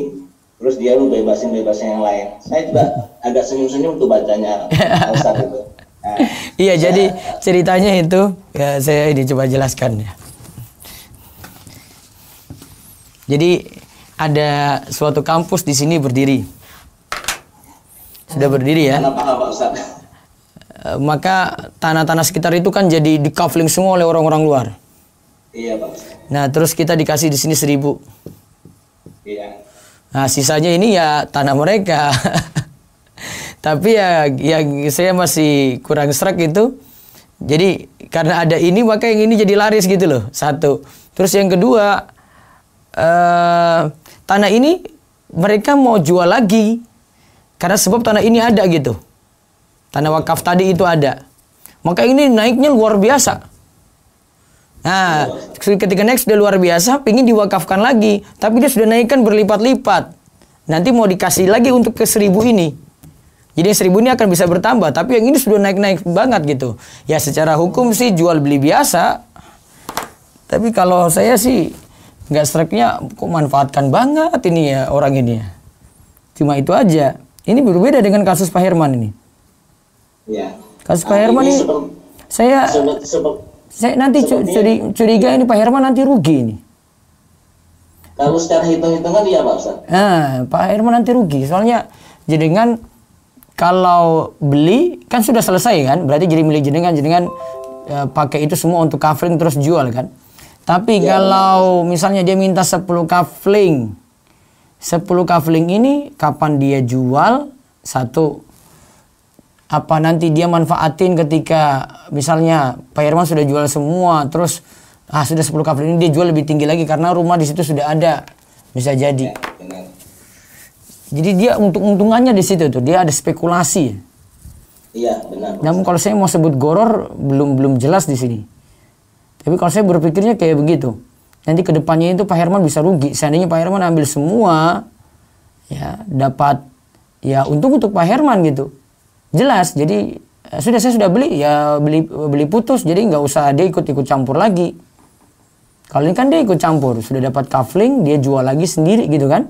terus dia lu bebasin yang lain. Saya juga agak senyum-senyum tuh bacanya Pak Ustaz itu. Nah, iya, jadi ceritanya itu ya saya ini coba jelaskan ya. Jadi ada suatu kampus di sini berdiri. Sudah berdiri ya. Maka tanah-tanah sekitar itu kan jadi di kafling semua oleh orang-orang luar. Iya Pak. Nah terus kita dikasih di sini 1.000. Iya. Nah sisanya ini ya tanah mereka. Tapi ya saya masih kurang serak itu. Jadi karena ada ini maka yang ini jadi laris gitu loh. Satu. Terus yang kedua tanah ini mereka mau jual lagi. Karena sebab tanah ini ada gitu. Tanah wakaf tadi itu ada. Maka ini naiknya luar biasa. Nah, ketika naik sudah luar biasa, pingin diwakafkan lagi. Tapi dia sudah naikkan berlipat-lipat. Nanti mau dikasih lagi untuk ke 1.000 ini. Jadi 1.000 ini akan bisa bertambah. Tapi yang ini sudah naik-naik banget gitu. Ya secara hukum sih jual beli biasa. Tapi kalau saya sih nggak streknya kok manfaatkan banget ini ya orang ini ya. Cuma itu aja. Ini berbeda dengan kasus Pak Herman ini. Ya. Kasus Pak Herman ini saya nanti curiga ini Pak Herman nanti rugi ini. Kalau secara hitung-hitungan iya Pak Ustaz. Nah, Pak Herman nanti rugi. Soalnya jenengan kalau beli kan sudah selesai kan, berarti jadi milik jenengan pakai itu semua untuk kafling terus jual kan. Tapi ya, kalau misalnya dia minta 10 kafling. 10 kafling ini kapan dia jual? Satu, apa nanti dia manfaatin ketika misalnya Pak Herman sudah jual semua, terus sudah 10 kafling ini dia jual lebih tinggi lagi karena rumah di situ sudah ada, bisa jadi. Ya, jadi dia untung-untungannya di situ tuh, dia ada spekulasi. Iya benar. Namun kalau saya mau sebut goror belum jelas di sini. Tapi kalau saya berpikirnya kayak begitu. nanti kedepannya itu Pak Herman bisa rugi. Seandainya Pak Herman ambil semua, ya dapat ya untung untuk Pak Herman gitu. Jelas, jadi saya sudah beli ya beli putus, jadi nggak usah dia ikut campur lagi. Kalau ini kan dia ikut campur, sudah dapat kafling, dia jual lagi sendiri gitu kan?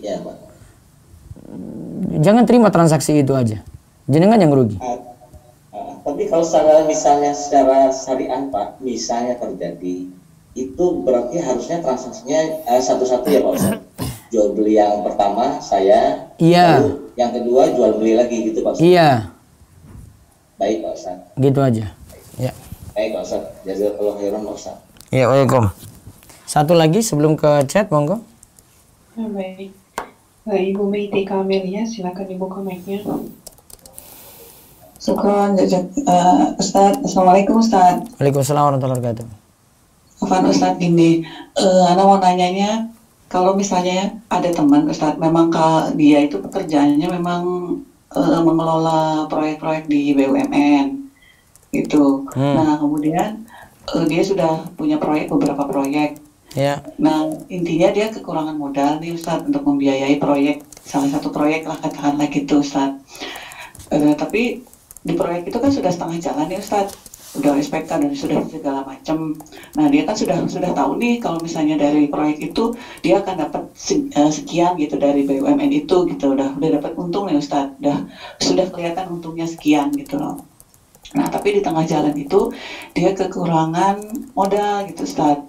Iya Pak. Jangan terima transaksi itu aja, jenengan yang rugi. Tapi kalau misalnya secara syariah Pak, misalnya terjadi, itu berarti harusnya transaksinya satu-satu ya Pak Ustaz. Jual beli yang pertama saya, Iya. lalu yang kedua jual beli lagi gitu Pak Ustaz. Iya. Baik Pak Ustaz. Gitu aja. Ya. Baik Pak Ustaz. Jazakallahu khairan Pak Ustaz. Ya, waalaikum. Satu lagi sebelum ke chat, monggo. Baik. Ibu Meitika Amelia, silakan dibuka mic-nya. Syukron, Ustaz. Assalamualaikum Ustaz. Waalaikumsalam warahmatullahi wabarakatuh. Afan Ustaz, gini, Ana mau nanyanya, kalau misalnya ada teman Ustaz, memang dia itu pekerjaannya memang mengelola proyek-proyek di BUMN, gitu. Nah, kemudian dia sudah punya beberapa proyek. Ya. Nah, intinya dia kekurangan modal nih Ustaz untuk membiayai salah satu proyek lah katakanlah gitu Ustaz. Tapi di proyek itu kan sudah setengah jalan ya Ustaz, udah SPK dan sudah segala macam. Nah dia kan sudah tahu nih kalau misalnya dari proyek itu dia akan dapat sekian gitu dari BUMN itu gitu, udah dapat untung ya Ustaz, sudah kelihatan untungnya sekian gitu loh. Nah tapi di tengah jalan itu dia kekurangan modal gitu Ustaz.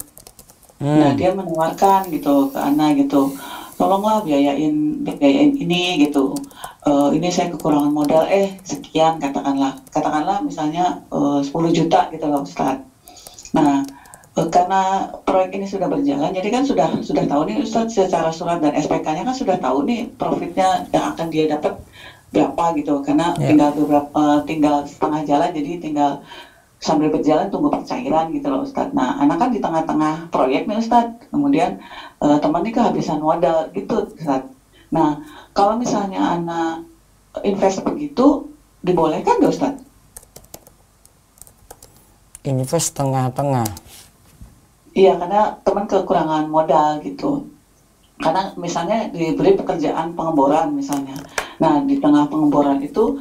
Nah dia menawarkan gitu ke Ana gitu, tolonglah biayain ini gitu. Ini saya kekurangan modal sekian katakanlah misalnya 10 juta gitu loh Ustaz. Nah karena proyek ini sudah berjalan, jadi kan sudah tahu nih Ustaz secara surat dan SPK-nya kan sudah tahu nih profitnya yang akan dia dapat berapa gitu, karena tinggal setengah jalan, jadi tinggal sambil berjalan tunggu percairan gitu loh Ustaz. Nah anak kan di tengah-tengah proyek nih Ustaz, kemudian temannya kehabisan modal gitu Ustaz. Nah kalau misalnya anak invest begitu, dibolehkan nggak Ustaz? Invest tengah-tengah. Iya, karena teman kekurangan modal gitu. Karena misalnya diberi pekerjaan pengeboran misalnya. Nah di tengah pengeboran itu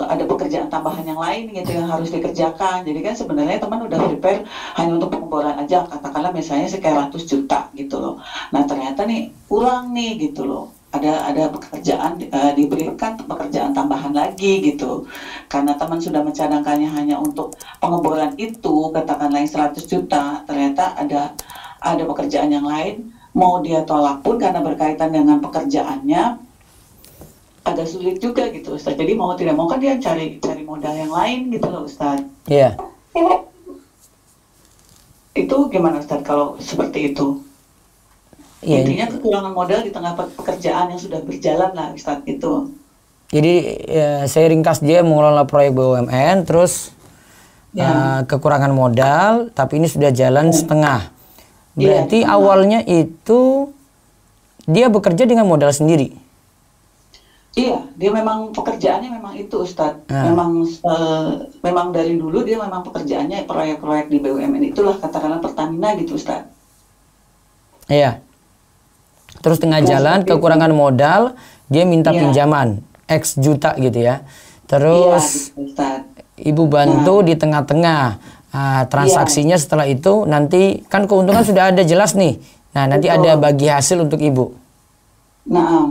ada pekerjaan tambahan yang lain gitu yang harus dikerjakan. Jadi kan sebenarnya teman udah prepare hanya untuk pengeboran aja, katakanlah misalnya sekian ratus juta gitu loh. Nah ternyata nih kurang nih gitu loh. Ada pekerjaan diberikan pekerjaan tambahan lagi gitu. Karena teman sudah mencadangkannya hanya untuk pengeboran itu, katakanlah yang 100 juta, ternyata ada pekerjaan yang lain, mau dia tolak pun karena berkaitan dengan pekerjaannya agak sulit juga gitu Ustaz. Jadi mau tidak mau kan dia cari modal yang lain gitu loh Ustaz. Iya. Itu gimana Ustaz kalau seperti itu? Iya. Intinya kekurangan modal di tengah pekerjaan yang sudah berjalan lah Ustaz itu. Jadi ya, saya ringkas, dia mengelola proyek BUMN terus kekurangan modal, tapi ini sudah jalan setengah. Berarti awalnya itu dia bekerja dengan modal sendiri. Iya, dia memang pekerjaannya memang itu Ustadz. Memang dari dulu dia memang pekerjaannya proyek-proyek di BUMN itulah, katakanlah Pertamina gitu Ustadz. Iya. Terus tengah jalan kekurangan modal, dia minta pinjaman X juta gitu ya. Terus gitu, Ustadz. Ibu bantu di tengah-tengah. Transaksinya setelah itu nanti kan keuntungan sudah ada jelas nih. Nah, nanti ada bagi hasil untuk Ibu. Nah,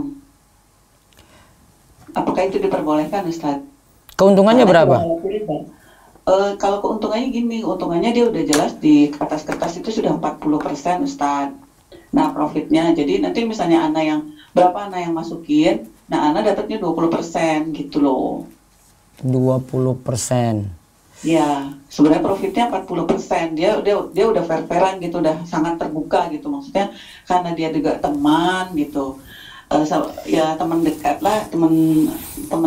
apakah itu diperbolehkan Ustadz? Keuntungannya berapa? Kalau keuntungannya gini, keuntungannya dia udah jelas di kertas-kertas itu sudah 40% Ustadz. Nah profitnya, jadi nanti misalnya berapa Ana yang masukin, nah Ana dapatnya 20% gitu loh. 20%. Ya, sebenarnya profitnya 40%. Dia udah fair-fairan gitu, udah sangat terbuka gitu. Maksudnya karena dia juga teman gitu. Ya teman dekat lah, teman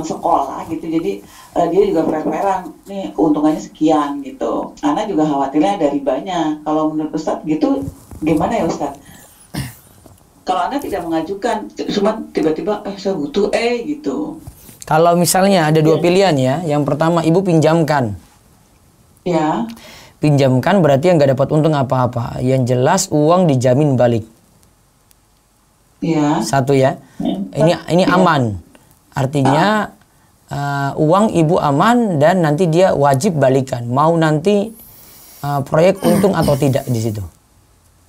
sekolah gitu, jadi dia juga fair-fairan nih keuntungannya sekian gitu. Ana juga khawatirnya ada ribanya. Kalau menurut Ustadz gitu gimana ya Ustadz? Kalau Ana tidak mengajukan, cuma tiba-tiba saya butuh gitu. Kalau misalnya ada dua pilihan ya, yang pertama Ibu pinjamkan. Ya. pinjamkan berarti yang nggak dapat untung apa-apa. Yang jelas uang dijamin balik. Iya. Satu ya. Ini aman. Artinya uang ibu aman dan nanti dia wajib balikan. Mau nanti proyek untung atau tidak di situ.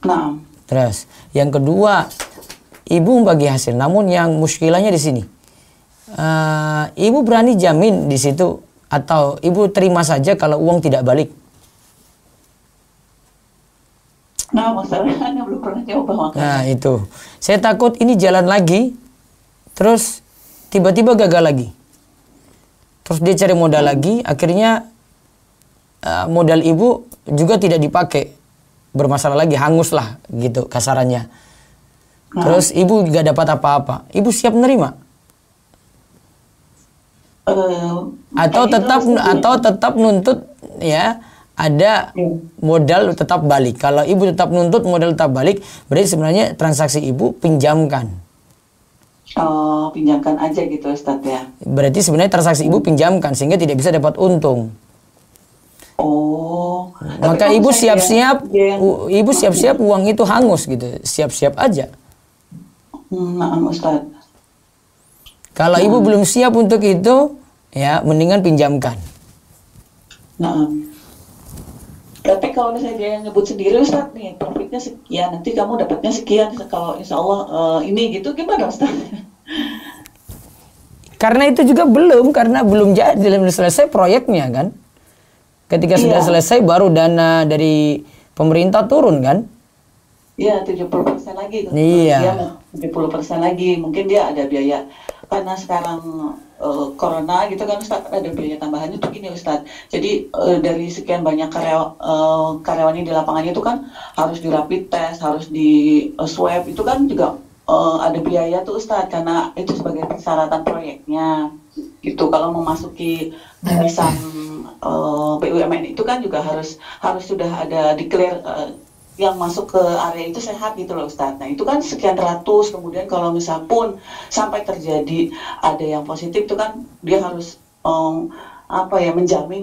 Nah. Terus yang kedua, ibu bagi hasil. Namun yang muskilahnya di sini, ibu berani jamin di situ atau ibu terima saja kalau uang tidak balik? Nah, masalahnya belum pernah coba makanya. Nah itu, saya takut ini jalan lagi, terus tiba-tiba gagal lagi. Terus dia cari modal lagi, akhirnya modal ibu juga tidak dipakai. Bermasalah lagi, hangus lah gitu kasarannya. Terus ibu gak dapat apa-apa. Ibu siap menerima? Atau tetap nuntut ya ada modal tetap balik. Kalau ibu tetap nuntut modal tetap balik, berarti sebenarnya transaksi ibu pinjamkan. Oh, pinjamkan aja gitu Ustadz ya. Berarti sebenarnya transaksi ibu pinjamkan sehingga tidak bisa dapat untung. Oh. Maka ibu siap-siap, ibu siap-siap uang itu hangus gitu, siap-siap aja. Nah, Ustadz. Kalau ibu belum siap untuk itu, ya mendingan pinjamkan. Nah, tapi kalau misalnya dia yang nyebut sendiri Ustadz nih, profitnya sekian, nanti kamu dapatnya sekian, kalau insya Allah ini gitu, gimana Ustadz? Karena itu juga belum, karena belum jadi, belum selesai proyeknya kan. Ketika sudah selesai baru dana dari pemerintah turun kan? Iya, 70% lagi. Iya. 70% lagi. Mungkin dia ada biaya. Karena sekarang corona gitu kan Ustadz, ada biaya tambahannya tuh gini Ustadz. Jadi dari sekian banyak karyawan di lapangannya itu kan harus di rapid test, harus di swab. Itu kan juga ada biaya tuh Ustadz. Karena itu sebagai persyaratan proyeknya. Gitu, kalau memasuki barisan BUMN itu kan juga harus sudah ada declare yang masuk ke area itu sehat gitu loh Ustadz. Nah itu kan sekian ratus, kemudian kalau misal pun sampai terjadi ada yang positif itu kan dia harus menjamin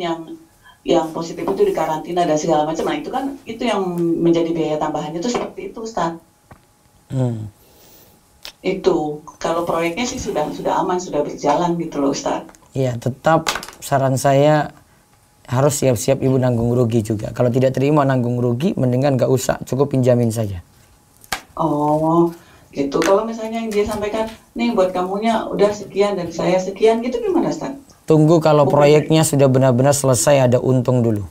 yang positif itu dikarantina dan segala macam. Nah itu kan itu yang menjadi biaya tambahannya itu seperti itu Ustadz. Itu kalau proyeknya sih sudah aman, sudah berjalan gitu loh Ustadz. Iya, tetap saran saya harus siap-siap ibu nanggung rugi juga. Kalau tidak terima nanggung rugi, mendingan gak usah, cukup pinjamin saja. Oh, gitu. Kalau misalnya yang dia sampaikan, nih buat kamunya udah sekian dan saya sekian, gitu gimana Ustaz? Tunggu kalau proyeknya sudah benar-benar selesai, ada untung dulu.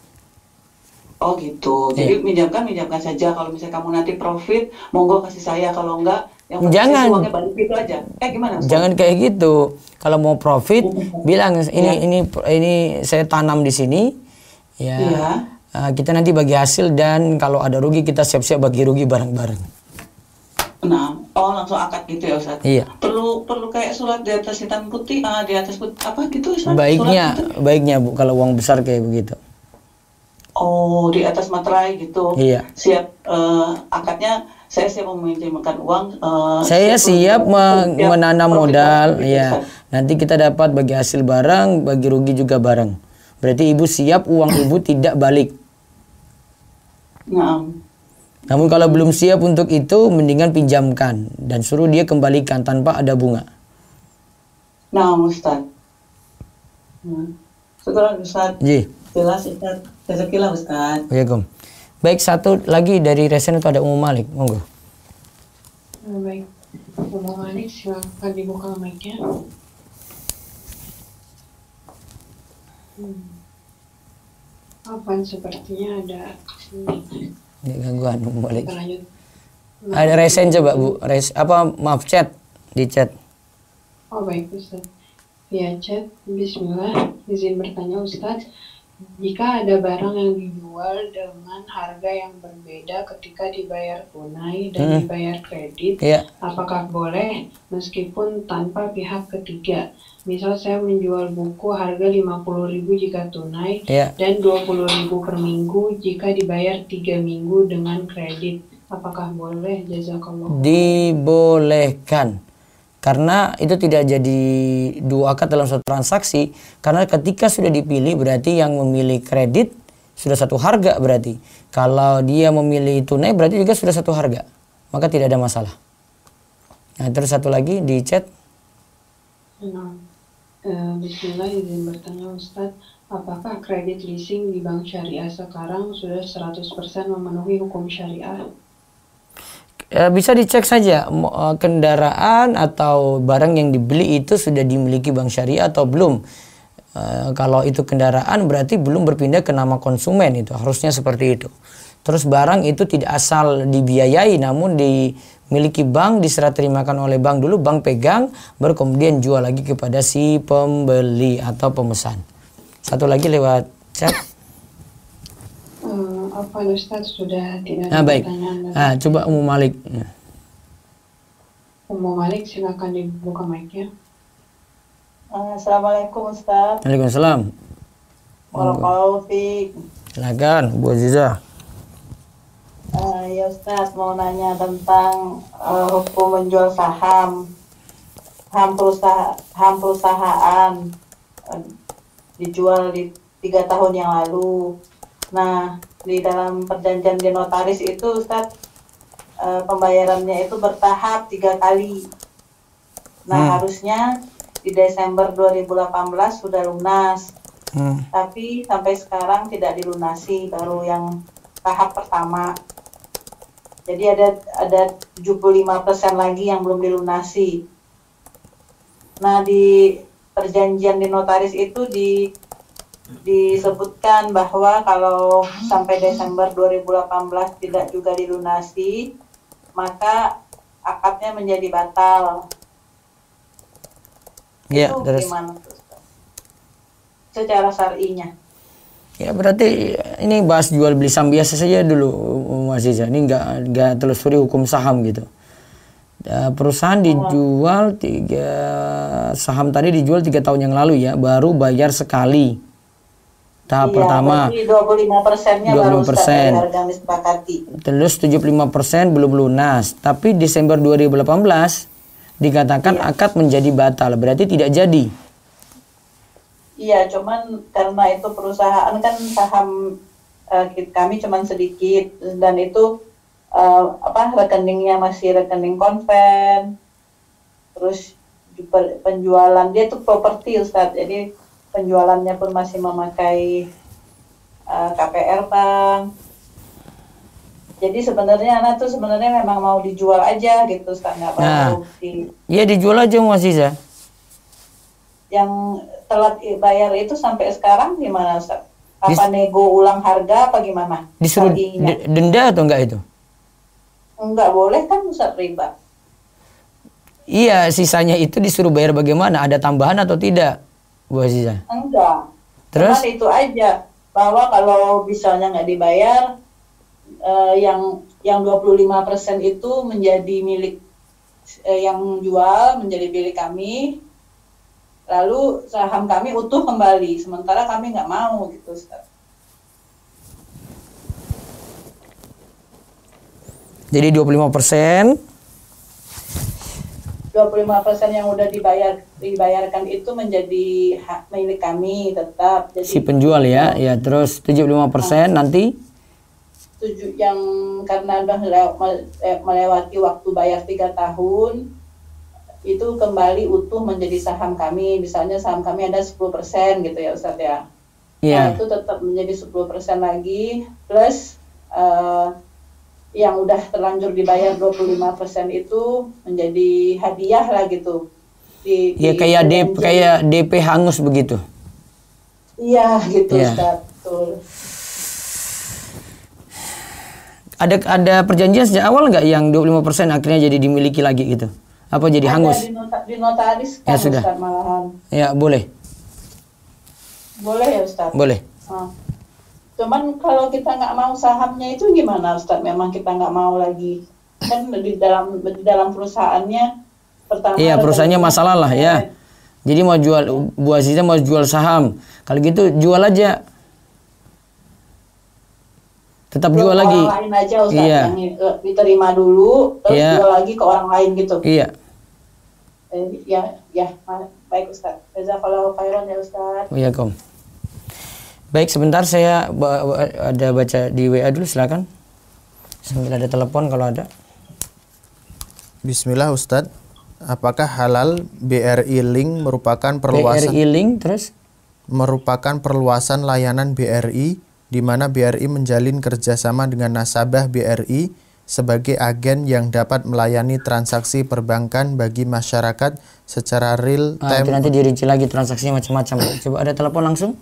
Oh gitu. Jadi minjamkan saja. Kalau misalnya kamu nanti profit, monggo kasih saya. Kalau enggak, yang jangan uangnya balik gitu aja. Gimana Ustaz? Jangan kayak gitu. Kalau mau profit, bilang ini saya tanam di sini, ya. Kita nanti bagi hasil dan kalau ada rugi kita siap-siap bagi rugi bareng-bareng. Nah, langsung akad gitu ya Ustaz? Iya. Perlu kayak surat di atas hitam putih, di atas putih, apa gitu Ustaz? Baiknya Bu kalau uang besar kayak begitu. Oh, di atas materai gitu. Iya. Siap akadnya. Saya siap meminjamkan uang. Saya siap menanam modal, ya. Nanti kita dapat bagi hasil bareng, bagi rugi juga bareng. Berarti ibu siap uang ibu tidak balik. Nah. Namun kalau belum siap untuk itu, mendingan pinjamkan dan suruh dia kembalikan tanpa ada bunga. Nah, Ustaz. Syukur Ustaz. Ji. Jelas Ustaz. Jazakallah Ustaz. Waalaikumsalam. Baik, satu lagi dari Resen itu ada Ummu Malik, monggo. Baik, Ummu Malik silakan dibuka mic-nya. Apaan sepertinya ada Ini gangguan Ummu Malik. lanjut. Ada Resen coba Bu, maaf chat di chat. Oh baik Ustaz. Via chat, Bismillah, izin bertanya Ustaz. Jika ada barang yang dijual dengan harga yang berbeda ketika dibayar tunai dan dibayar kredit, apakah boleh meskipun tanpa pihak ketiga? Misal saya menjual buku harga 50.000 jika tunai dan 20.000 per minggu jika dibayar 3 minggu dengan kredit. Apakah boleh? Jazakallah. Dibolehkan. Karena itu tidak jadi dua akad dalam suatu transaksi. Karena ketika sudah dipilih berarti yang memilih kredit sudah satu harga berarti. Kalau dia memilih tunai berarti juga sudah satu harga. Maka tidak ada masalah. Nah, terus satu lagi di chat. Nah, Bismillah, izin bertanya Ustadz, apakah kredit leasing di bank syariah sekarang sudah 100% memenuhi hukum syariah? Bisa dicek saja kendaraan atau barang yang dibeli itu sudah dimiliki bank syariah atau belum. Kalau itu kendaraan berarti belum berpindah ke nama konsumen, itu harusnya seperti itu. Terus barang itu tidak asal dibiayai namun dimiliki bank, diserah terimakan oleh bank dulu, bank pegang, baru kemudian jual lagi kepada si pembeli atau pemesan. Satu lagi lewat chat. Apa Ustaz sudah tidak Nah, ada baik. pertanyaan? Coba Ummu Malik. Ummu Malik, silakan dibuka mic-nya. Assalamualaikum Ustaz. Waalaikumsalam. Warahmatullahi wabarakatuh. Silakan Bu Aziza. Ya Ustaz, mau nanya tentang hukum menjual saham perusahaan dijual di 3 tahun yang lalu. Nah, di dalam perjanjian di notaris itu Ustaz, pembayarannya itu bertahap 3 kali. Nah, harusnya di Desember 2018 sudah lunas. Tapi sampai sekarang tidak dilunasi, baru yang tahap pertama. Jadi ada 75% lagi yang belum dilunasi. Nah, di perjanjian di notaris itu disebutkan bahwa kalau sampai Desember 2018 tidak juga dilunasi, maka akadnya menjadi batal. Ya, Itu terus. gimana secara syar'inya? Ya berarti ini bahas jual beli saham biasa saja dulu Mas Iza. Ini nggak telusuri hukum saham gitu. Perusahaan dijual saham tadi dijual 3 tahun yang lalu ya, baru bayar sekali. Tahap pertama. 25%-nya baru 25%. harga disepakati. Terus 75% belum lunas. Tapi Desember 2018 dikatakan akad menjadi batal. Berarti tidak jadi. Iya, cuman karena itu perusahaan kan saham kami cuman sedikit dan itu rekeningnya masih rekening konven, terus penjualan dia tuh properti Ustadz, jadi penjualannya pun masih memakai KPR bank. Jadi sebenarnya anak tuh sebenarnya memang mau dijual aja gitu Ustadz, nggak mau Iya dijual aja Mas Iza. Yang telat bayar itu sampai sekarang gimana Ustaz? Apa nego ulang harga apa gimana? Disuruh denda atau enggak itu? Enggak boleh kan Ustaz, riba. Iya, sisanya itu disuruh bayar bagaimana? Ada tambahan atau tidak, Bu Aziza? Enggak. Terus? Cuman itu aja, bahwa kalau misalnya nggak dibayar, yang 25% itu menjadi milik yang jual, menjadi milik kami. Lalu saham kami utuh kembali, sementara kami nggak mau gitu Ustaz. Jadi 25%. 25% yang udah dibayarkan itu menjadi hak milik kami tetap. Jadi Si penjual ya, ya terus 75% nanti yang karena udah melewati waktu bayar 3 tahun, itu kembali utuh menjadi saham kami. Misalnya saham kami ada 10% gitu ya Ustaz ya. Nah, itu tetap menjadi 10% lagi plus yang udah terlanjur dibayar 25% itu menjadi hadiah lah gitu. Kayak DP hangus begitu. Iya gitu Ya. Ustaz. Betul. Ada perjanjian sejak awal nggak yang 25% akhirnya jadi dimiliki lagi gitu? Apa jadi hangus? Di notaris kan Ya, sudah. Ustaz malahan. Ya boleh. Boleh ya Ustaz? Boleh. Cuman kalau kita nggak mau sahamnya itu gimana Ustaz? Memang kita nggak mau lagi. Kan di dalam perusahaannya pertama. Iya perusahaannya masalah lah ya. Jadi mau jual, Bu Aziza mau jual saham. Kalau gitu jual aja. Tetap jual lagi. Orang lain aja Ustaz, Iya. yang diterima dulu, terus Iya. jual lagi ke orang lain gitu. Iya. Ya, baik Ustaz. Jazakallahu khairan ya Ustaz. Waalaikumsalam. Baik, sebentar saya ada baca di WA dulu, silakan. Sambil ada telepon kalau ada. Bismillah Ustadz, apakah halal BRI Link merupakan perluasan BRI Link terus? Merupakan perluasan layanan BRI di mana BRI menjalin kerjasama dengan nasabah BRI sebagai agen yang dapat melayani transaksi perbankan bagi masyarakat secara real time. Itu nanti dirinci lagi transaksinya macam-macam. Coba ada telepon langsung.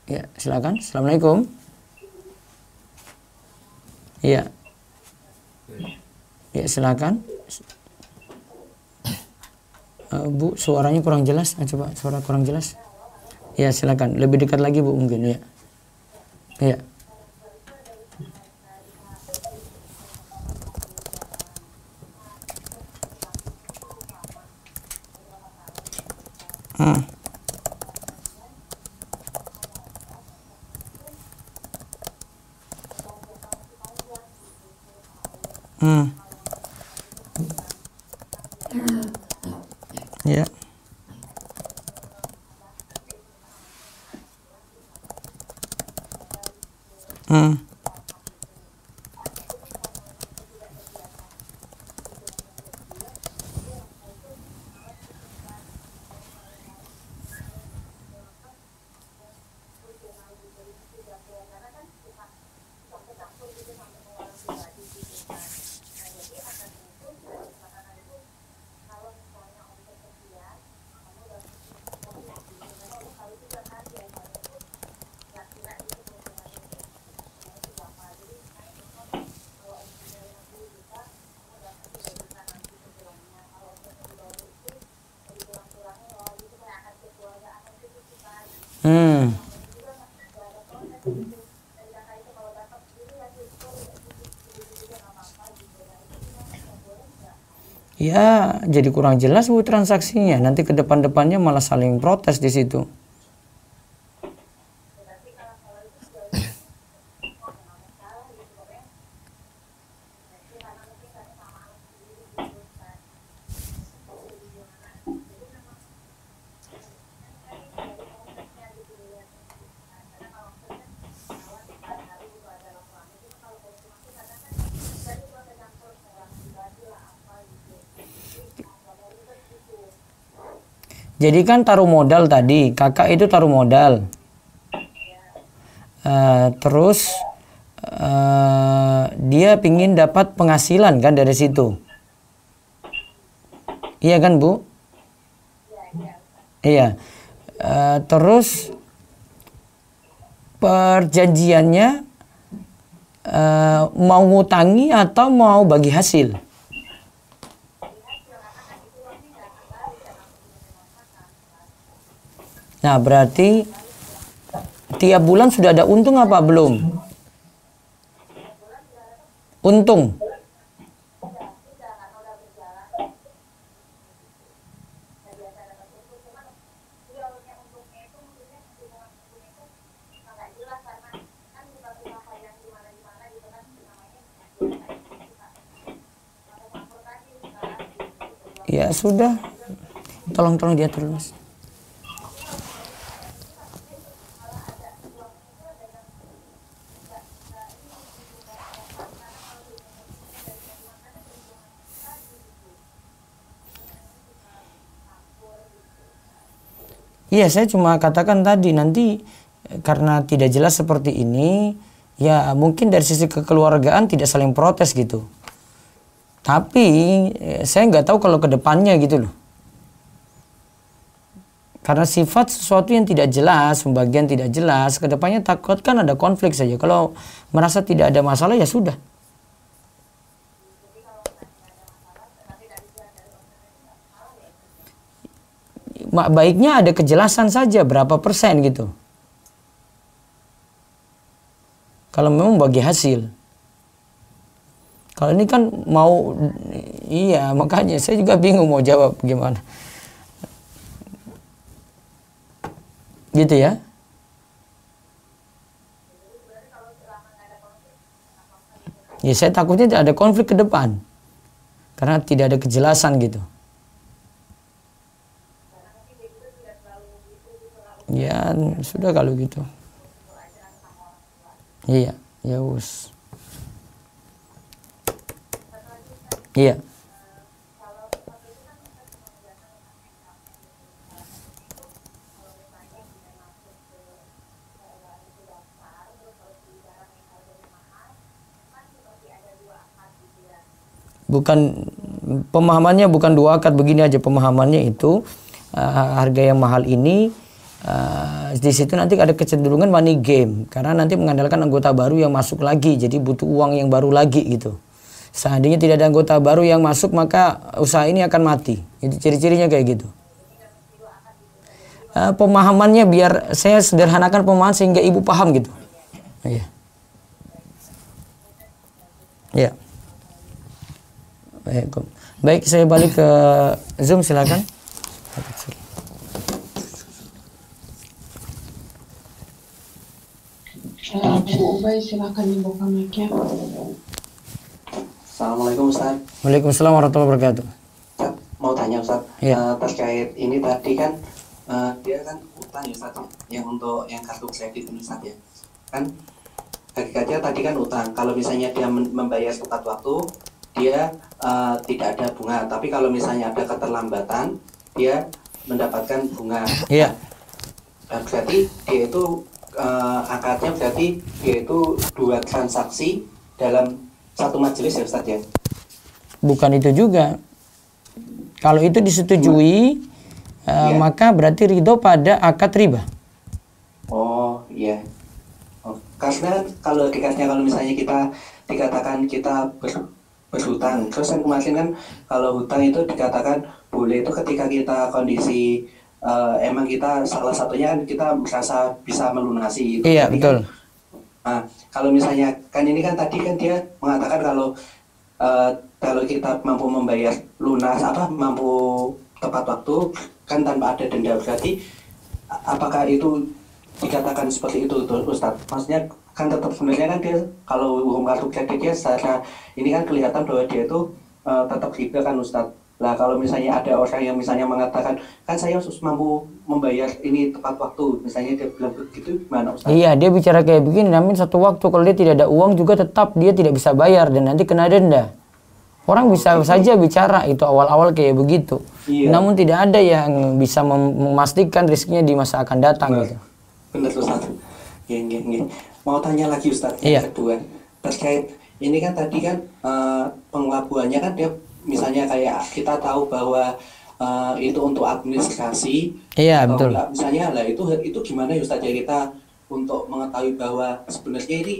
Ya, silakan. Assalamualaikum. Iya. Ya, silakan. Bu, suaranya kurang jelas. Coba suara kurang jelas. Ya, silakan. Lebih dekat lagi, Bu, mungkin ya. Iya. Ya. Ya, jadi kurang jelas Bu transaksinya. Nanti ke depan-depannya malah saling protes di situ. Jadi kan taruh modal tadi, kakak itu taruh modal. Terus dia pingin dapat penghasilan kan dari situ. Iya kan Bu? Iya. Terus perjanjiannya mau ngutangi atau mau bagi hasil? Nah, berarti tiap bulan sudah ada untung apa belum? Untung. Ya sudah. Tolong diatur, Mas. Iya, saya cuma katakan tadi nanti karena tidak jelas seperti ini, ya mungkin dari sisi kekeluargaan tidak saling protes gitu. Tapi saya nggak tahu kalau ke depannya gitu loh. Karena sifat sesuatu yang tidak jelas, pembagian tidak jelas, ke depannya takut kan ada konflik saja. Kalau merasa tidak ada masalah ya sudah. Baiknya ada kejelasan saja berapa persen gitu. Kalau memang bagi hasil. Kalau ini kan mau, iya makanya saya juga bingung mau jawab gimana. Gitu ya. Ya saya takutnya tidak ada konflik ke depan. Karena tidak ada kejelasan gitu. Ya Ya sudah kalau gitu. Iya, ya us. Iya. Bukan, pemahamannya bukan dua akad, begini aja pemahamannya itu, harga yang mahal ini di situ nanti ada kecenderungan money game karena nanti mengandalkan anggota baru yang masuk lagi, jadi butuh uang yang baru lagi gitu. Seandainya tidak ada anggota baru yang masuk maka usaha ini akan mati. Jadi ciri-cirinya kayak gitu. Pemahamannya biar saya sederhanakan pemahaman sehingga ibu paham gitu. Iya. Ya. Baik, saya balik ke Zoom, silakan. Bu Ubay, silakan dibuka mic-nya. Assalamualaikum Ustaz. Waalaikumsalam warahmatullahi wabarakatuh. Ustaz, mau tanya Ustaz, terkait ini tadi kan dia kan utang ya Ustaz, yang untuk yang kartu kredit ini Ustaz ya. Kan hakikatnya tadi kan utang. Kalau misalnya dia membayar tepat waktu, dia tidak ada bunga. Tapi kalau misalnya ada keterlambatan, dia mendapatkan bunga. Iya. Berarti dia itu akadnya berarti dia itu 2 transaksi dalam satu majelis ya Ustaz ya? Bukan itu juga. Kalau itu disetujui, maka berarti ridho pada akad riba. Oh iya. Oh, karena kalau dikasihnya kalau misalnya kita dikatakan kita berhutang, terus kan kemarin kan kalau hutang itu dikatakan boleh itu ketika kita kondisi emang kita salah satunya kan kita merasa bisa melunasi. Iya, jadi betul. Kan, nah, kalau misalnya kan ini kan tadi kan dia mengatakan kalau kita mampu membayar lunas mampu tepat waktu kan tanpa ada denda, berarti apakah itu dikatakan seperti itu Ustadz? Maksudnya kan tetap sebenarnya kan dia kalau hukum kartu kreditnya secara ini kan kelihatan bahwa dia itu tetap riba kan Ustadz. Lah kalau misalnya ada orang yang misalnya mengatakan kan saya mampu membayar ini tepat waktu, misalnya dia bilang begitu, gimana Ustaz? Iya, dia bicara kayak begini, namun satu waktu kalau dia tidak ada uang juga tetap dia tidak bisa bayar dan nanti kena denda. Orang bisa saja bicara itu awal-awal kayak begitu. Iya. Namun tidak ada yang bisa memastikan rezekinya di masa akan datang gitu. Benar Ustaz. Nggih. Mau tanya lagi Ustaz, Iya. Yang kedua terkait ini kan tadi kan pengelabuannya kan dia misalnya kayak kita tahu bahwa itu untuk administrasi. Iya, betul. Misalnya lah itu gimana ya Ustaz ya kita untuk mengetahui bahwa sebenarnya ini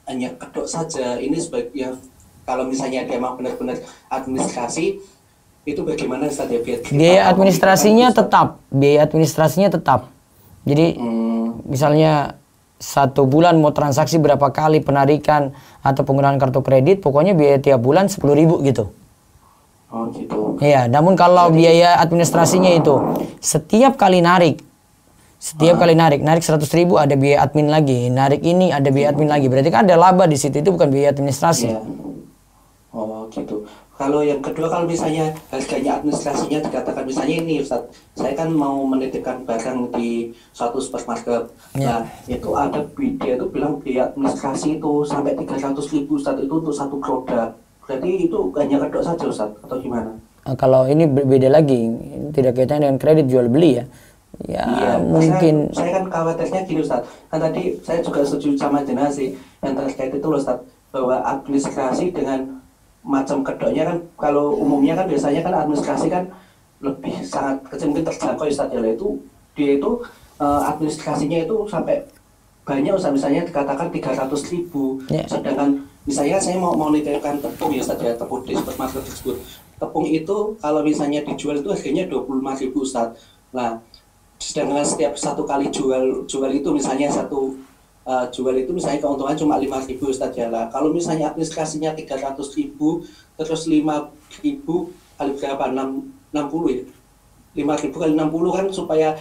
hanya kedok saja, ini sebagai kalau misalnya dia memang benar-benar administrasi itu bagaimana Ustaz ya biaya administrasinya tetap. Jadi misalnya 1 bulan mau transaksi berapa kali penarikan atau penggunaan kartu kredit, pokoknya biaya tiap bulan 10.000 gitu. Oh gitu. Iya, namun kalau biaya administrasinya itu setiap kali narik 100.000 ada biaya admin lagi, narik ini ada biaya admin lagi, berarti kan ada laba di situ, itu bukan biaya administrasi. Iya. Oh gitu. Kalau yang kedua kalau misalnya harganya administrasinya dikatakan misalnya ini Ustaz, saya kan mau menitipkan barang di suatu supermarket. Ya. Nah itu ada dia itu bilang biaya administrasi itu sampai 300.000 Ustaz itu untuk satu produk. Berarti itu hanya kedok saja Ustaz atau gimana? Kalau ini beda lagi, tidak kaitannya dengan kredit jual beli ya. Ya iya, mungkin. Saya kan khawatirnya gini Ustaz. Kan tadi saya juga setuju sama Jenasi yang terkait itu loh Ustaz, bahwa administrasi dengan macam kedoknya kan kalau umumnya kan biasanya kan administrasi kan lebih sangat kecil mungkin terjangkau Ustaz ya, itu dia itu administrasinya itu sampai banyak Ustaz, misalnya dikatakan 300.000. Sedangkan misalnya saya mau nitipkan tepung ya Ustaz ya, tepung di supermarket tersebut, tepung itu kalau misalnya dijual itu harganya 25.000 Ustaz. Nah sedangkan setiap satu kali jual itu misalnya jual itu misalnya keuntungan cuma 5.000 Ustaz ya. Lah kalau misalnya administrasinya 300.000 terus 5.000 kali berapa? 60 ya. 5.000 kali 60 kan supaya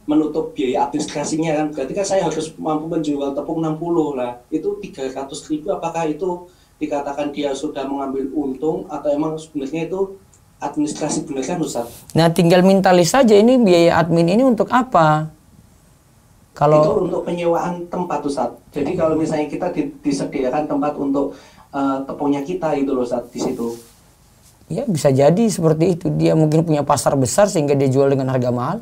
menutup biaya administrasinya kan. Berarti kan saya harus mampu menjual tepung 60 lah. Itu 300.000, apakah itu dikatakan dia sudah mengambil untung atau emang sebenarnya itu administrasi bener kan Ustaz? Nah, tinggal minta list saja ini biaya admin ini untuk apa. Itu Kalau untuk penyewaan tempat Ustaz. Jadi kalau misalnya kita disediakan tempat untuk tepungnya kita gitu loh Ustaz di situ. ya bisa jadi seperti itu. Dia mungkin punya pasar besar sehingga dia jual dengan harga mahal.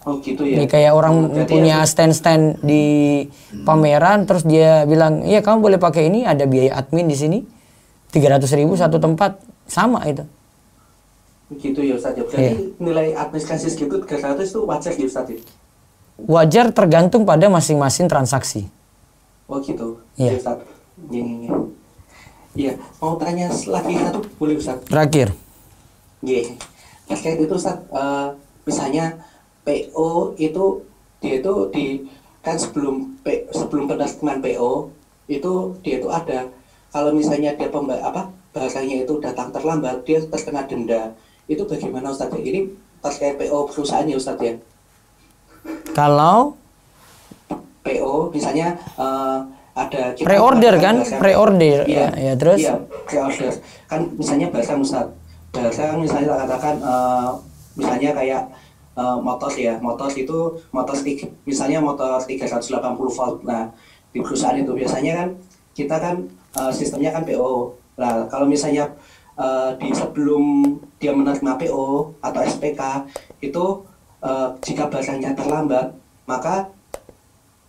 Oh gitu ya. Ini kayak orang Jadi punya ya, stand-stand di pameran, terus dia bilang, iya kamu boleh pakai ini, ada biaya admin di sini, 300.000 satu tempat, sama itu. gitu ya Ustaz. Ya. Berarti nilai administrasi segitu 300 itu wajar ya Ustaz ya? Wajar tergantung pada masing-masing transaksi. Oh gitu. Iya. Ya, Ustaz. Iya. Iya, mau tanya lagi satu boleh Ustaz? Terakhir, Iya. Terkait itu Ustaz, misalnya PO itu dia itu kan sebelum penerimaan PO itu dia itu ada, kalau misalnya dia bahasanya itu datang terlambat dia terkena denda. Itu bagaimana Ustaz? Ini terkait PO perusahaan ya Ustaz ya? kalau PO misalnya ada kita pre-order kan, bahkan- pre-order, Iya, ya terus, iya, pre-order kan misalnya bahkan Ustaz, bahkan misalnya katakan misalnya kayak motor ya, misalnya motor 380 volt. Nah di perusahaan itu biasanya kan kita kan sistemnya kan PO. Nah kalau misalnya di sebelum dia menerima PO atau SPK itu jika barangnya terlambat maka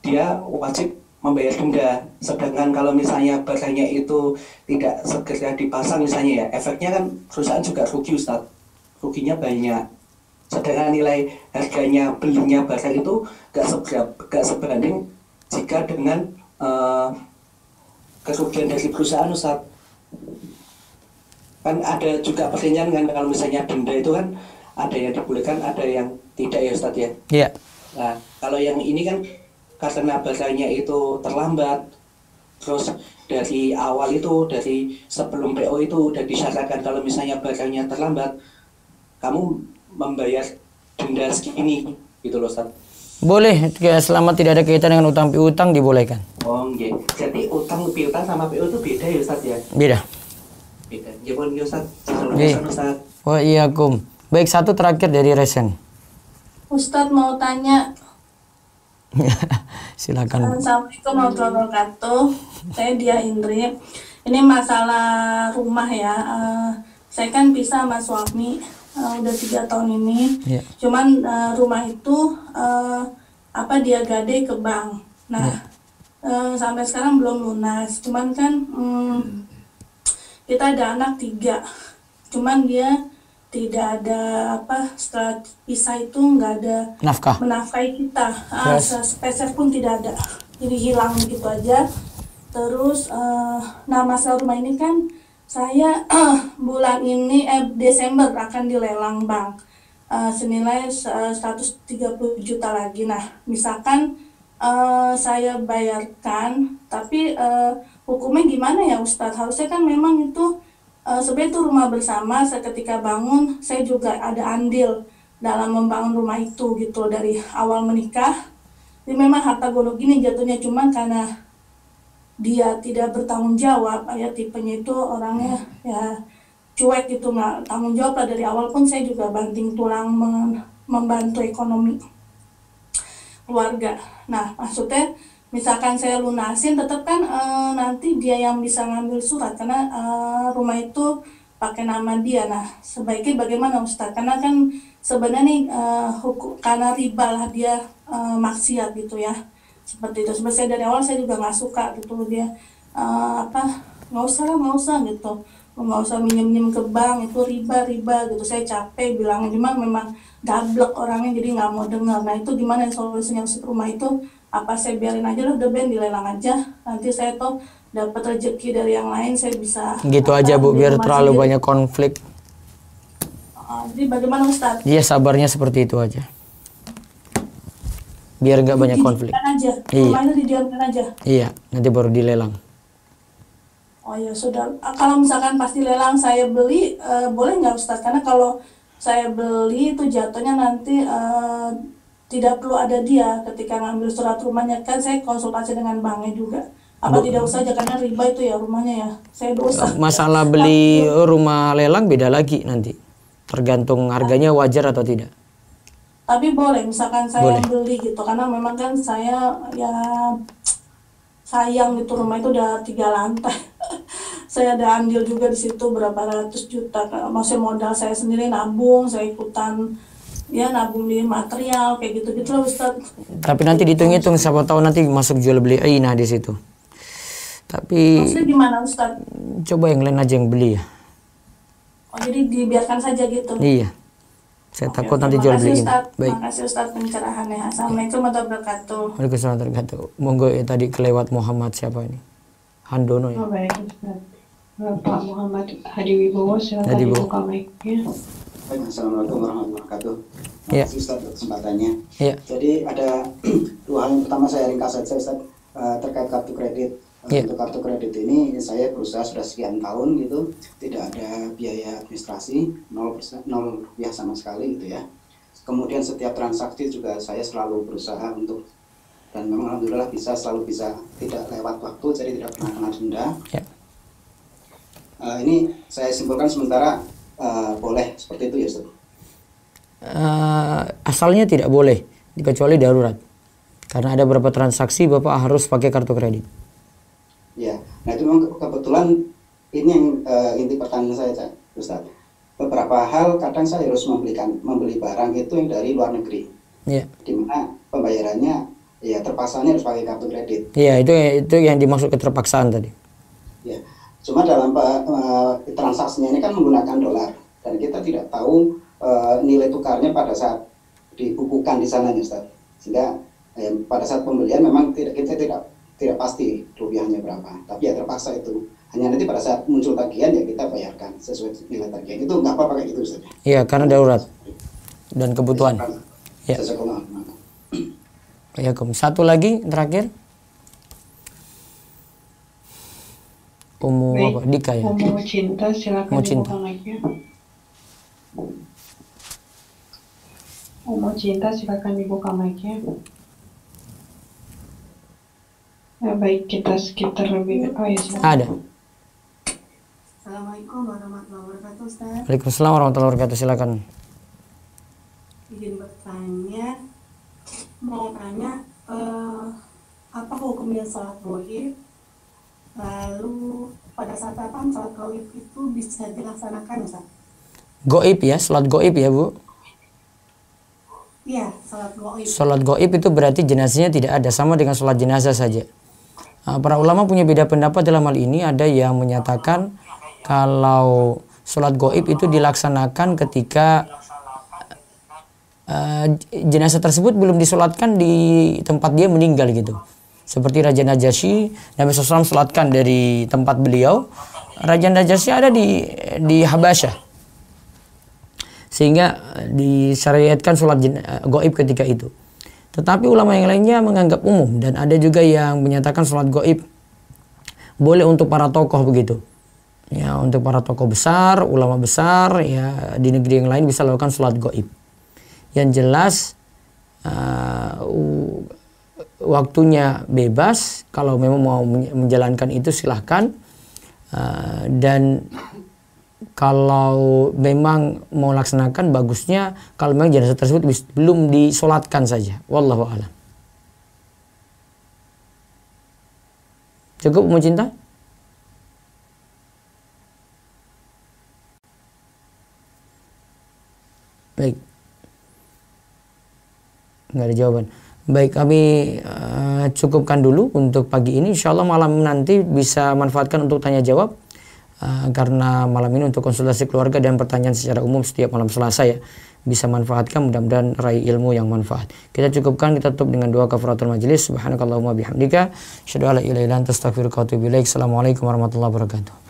dia wajib membayar denda. Sedangkan kalau misalnya barangnya itu tidak segera dipasang misalnya ya, efeknya kan perusahaan juga rugi Ustaz, ruginya banyak. Sedangkan nilai harganya belinya barang itu gak sebanding jika dengan kerugian dari perusahaan Ustaz. Kan ada juga pertanyaan kan kalau misalnya denda itu kan ada yang dibolehkan, ada yang tidak ya Ustaz ya. iya. Nah, kalau yang ini kan karena barangnya itu terlambat, terus dari awal itu, dari sebelum PO itu udah disyaratkan kalau misalnya barangnya terlambat, kamu membayar denda segini, gitu loh Ustaz. Boleh, selama tidak ada kaitan dengan utang piutang dibolehkan. Oh, iya. Jadi utang piutang sama PO itu beda ya Ustaz ya? Beda. Beda. Ya pun ya Ustaz. Iya. Ustaz. Wa iyyakum. Baik, satu terakhir dari Resen. Ustadz mau tanya. Silakan. Assalamualaikum warahmatullahi wabarakatuh. Saya Dia Indri. Ini masalah rumah ya. Saya kan pisah sama suami udah 3 tahun ini. Iya. Cuman rumah itu dia gade ke bank. Nah, sampai sekarang belum lunas. Cuman kan kita ada anak 3. Cuman dia tidak ada setelah pisah itu nggak ada Nafkah. menafkahi kita, Yes. spesial pun tidak ada, jadi hilang gitu aja. Terus nah masalah rumah ini kan saya bulan ini Desember akan dilelang bank senilai 130 juta lagi. Nah misalkan saya bayarkan, tapi hukumnya gimana ya Ustadz? Harusnya kan memang itu sebenarnya itu rumah bersama. Saya ketika bangun saya juga ada andil dalam membangun rumah itu gitu dari awal menikah. Jadi memang harta gono gini jatuhnya, cuman karena dia tidak bertanggung jawab, ya tipenya itu orangnya ya cuek gitu, nggak tanggung jawab lah dari awal. Pun saya juga banting tulang membantu ekonomi keluarga. Nah maksudnya misalkan saya lunasin, tetap kan nanti dia yang bisa ngambil surat karena rumah itu pakai nama dia. Nah sebaiknya bagaimana Ustaz? Karena kan sebenarnya nih karena riba lah dia maksiat gitu ya, seperti itu. Sebenarnya dari awal saya juga nggak suka gitu dia nggak usah gitu, nggak usah minjem ke bank, itu riba gitu. Saya capek bilang, cuman memang gablek orangnya jadi nggak mau dengar. Nah itu gimana solusinya Ustaz? Rumah itu apa saya biarin aja lah, udah dilelang aja, nanti saya tuh dapat rezeki dari yang lain, saya bisa Gitu aja Bu, biar terlalu banyak konflik. Jadi bagaimana Ustaz? Dia sabarnya seperti itu aja. Biar nggak banyak konflik. Didiamkan aja, Iya. rumah itu didiamkan aja. Iya, nanti baru dilelang. Oh ya sudah, kalau misalkan pasti lelang saya beli, boleh nggak Ustaz? Karena kalau saya beli itu jatuhnya nanti tidak perlu ada dia ketika ngambil surat rumahnya, kan saya konsultasi dengan banknya juga. Apa tidak usah aja karena riba itu ya rumahnya ya. Saya dosa. Masalah beli rumah lelang beda lagi nanti. Tergantung harganya wajar atau tidak. Tapi boleh misalkan saya Boleh. yang beli gitu karena memang kan saya ya sayang gitu, rumah itu udah 3 lantai. Saya ada andil juga di situ berapa ratus juta. Maksudnya modal saya sendiri nabung, saya ikutan ya nabung di material kayak gitu-gitu loh Ustaz. Tapi nanti dihitung-hitung, siapa tahu nanti masuk jual beli ainah di situ. Tapi Maksudnya gimana Ustaz? coba yang lain aja yang beli ya. Oh, jadi dibiarkan saja gitu. Iya. Saya Oke, takut oke. nanti jual Makasih, beli ini. Ustaz. Baik. Makasih Ustaz pencerahannya. Assalamualaikum warahmatullahi wabarakatuh. Waalaikumsalam warahmatullahi wabarakatuh. Monggo tadi kelewat Muhammad siapa ini? Handono ya. Oh, baik, Ustaz. Pak Muhammad Hadi Wibowo, silakan Hadi Wibowo. dibuka mic-nya. Baik, Assalamualaikum warahmatullahi wabarakatuh. Iya. Terima kasih Ustaz atas kesempatannya. Iya. Jadi ada 2 hal. Yang pertama saya ringkas saja Ustaz, terkait kartu kredit. Iya. Untuk kartu kredit ini saya berusaha sudah sekian tahun gitu, tidak ada biaya administrasi, 0%, 0 rupiah sama sekali gitu ya. Kemudian setiap transaksi juga saya selalu berusaha untuk, dan memang alhamdulillah selalu bisa tidak lewat waktu, jadi tidak pernah kena denda. Ya. Ini saya simpulkan sementara boleh seperti itu ya Ustaz. Asalnya tidak boleh kecuali darurat. Karena ada beberapa transaksi Bapak harus pakai kartu kredit. Ya, nah itu memang kebetulan ini yang inti pertanyaan saya, Ustaz. Beberapa hal kadang saya harus membeli barang itu yang dari luar negeri, Iya. di mana pembayarannya ya terpaksanya harus pakai kartu kredit. Iya, itu yang dimaksud keterpaksaan tadi. Ya, cuma dalam transaksinya ini kan menggunakan dolar dan kita tidak tahu nilai tukarnya pada saat dibukukan di sananya, Ustaz. Sehingga pada saat pembelian memang kita tidak pasti rupiahnya berapa, tapi ya terpaksa itu. Hanya nanti pada saat muncul tagihan ya kita bayarkan sesuai nilai tagihan. Itu nggak apa-apa kayak gitu Ustaz. Iya, karena darurat dan kebutuhan. Ya. Ya, satu lagi terakhir. Umu apa? Dika ya. Umu Cinta, silakan Umu Cinta. dibuka mic-nya. Umu Cinta, silakan dibuka mic-nya. Ya, baik, kita skip terlebih dahulu. Oh, ya, silakan. Ada. Assalamualaikum warahmatullahi wabarakatuh Ustaz. Waalaikumsalam warahmatullahi wabarakatuh. Silakan. Izin bertanya, mau tanya apa hukumnya sholat gaib? Lalu pada saat apa sholat gaib itu bisa dilaksanakan Ustaz? Goib ya, sholat goib ya Bu. Iya, sholat gaib. Sholat goib itu berarti jenazahnya tidak ada, sama dengan sholat jenazah saja. Para ulama punya beda pendapat dalam hal ini. Ada yang menyatakan kalau sholat goib itu dilaksanakan ketika jenazah tersebut belum disolatkan di tempat dia meninggal gitu. Seperti Raja Najasyi, Nabi SAW sholatkan dari tempat beliau. Raja Najasyi ada di Habasyah, sehingga disyariatkan sholat goib ketika itu. Tetapi ulama yang lainnya menganggap umum, dan ada juga yang menyatakan sholat goib boleh untuk para tokoh begitu. Ya, untuk para tokoh besar, ulama besar, ya di negeri yang lain bisa lakukan sholat goib. Yang jelas waktunya bebas, kalau memang mau menjalankan itu silahkan. Dan kalau memang mau laksanakan, bagusnya kalau memang jenazah tersebut belum disolatkan saja. Wallahu a'lam. Cukup Umu Cinta? Baik. Nggak ada jawaban. Baik, kami cukupkan dulu untuk pagi ini. Insya Allah malam nanti bisa manfaatkan untuk tanya jawab. Karena malam ini untuk konsultasi keluarga dan pertanyaan secara umum setiap malam Selasa ya, bisa manfaatkan, mudah-mudahan raih ilmu yang manfaat. Kita cukupkan, kita tutup dengan doa kafaratul majelis. Subhanakallahumma bihamdika asyhadu an la ilaha illa anta astaghfiruka wa atubu ilaik. Assalamualaikum warahmatullahi wabarakatuh.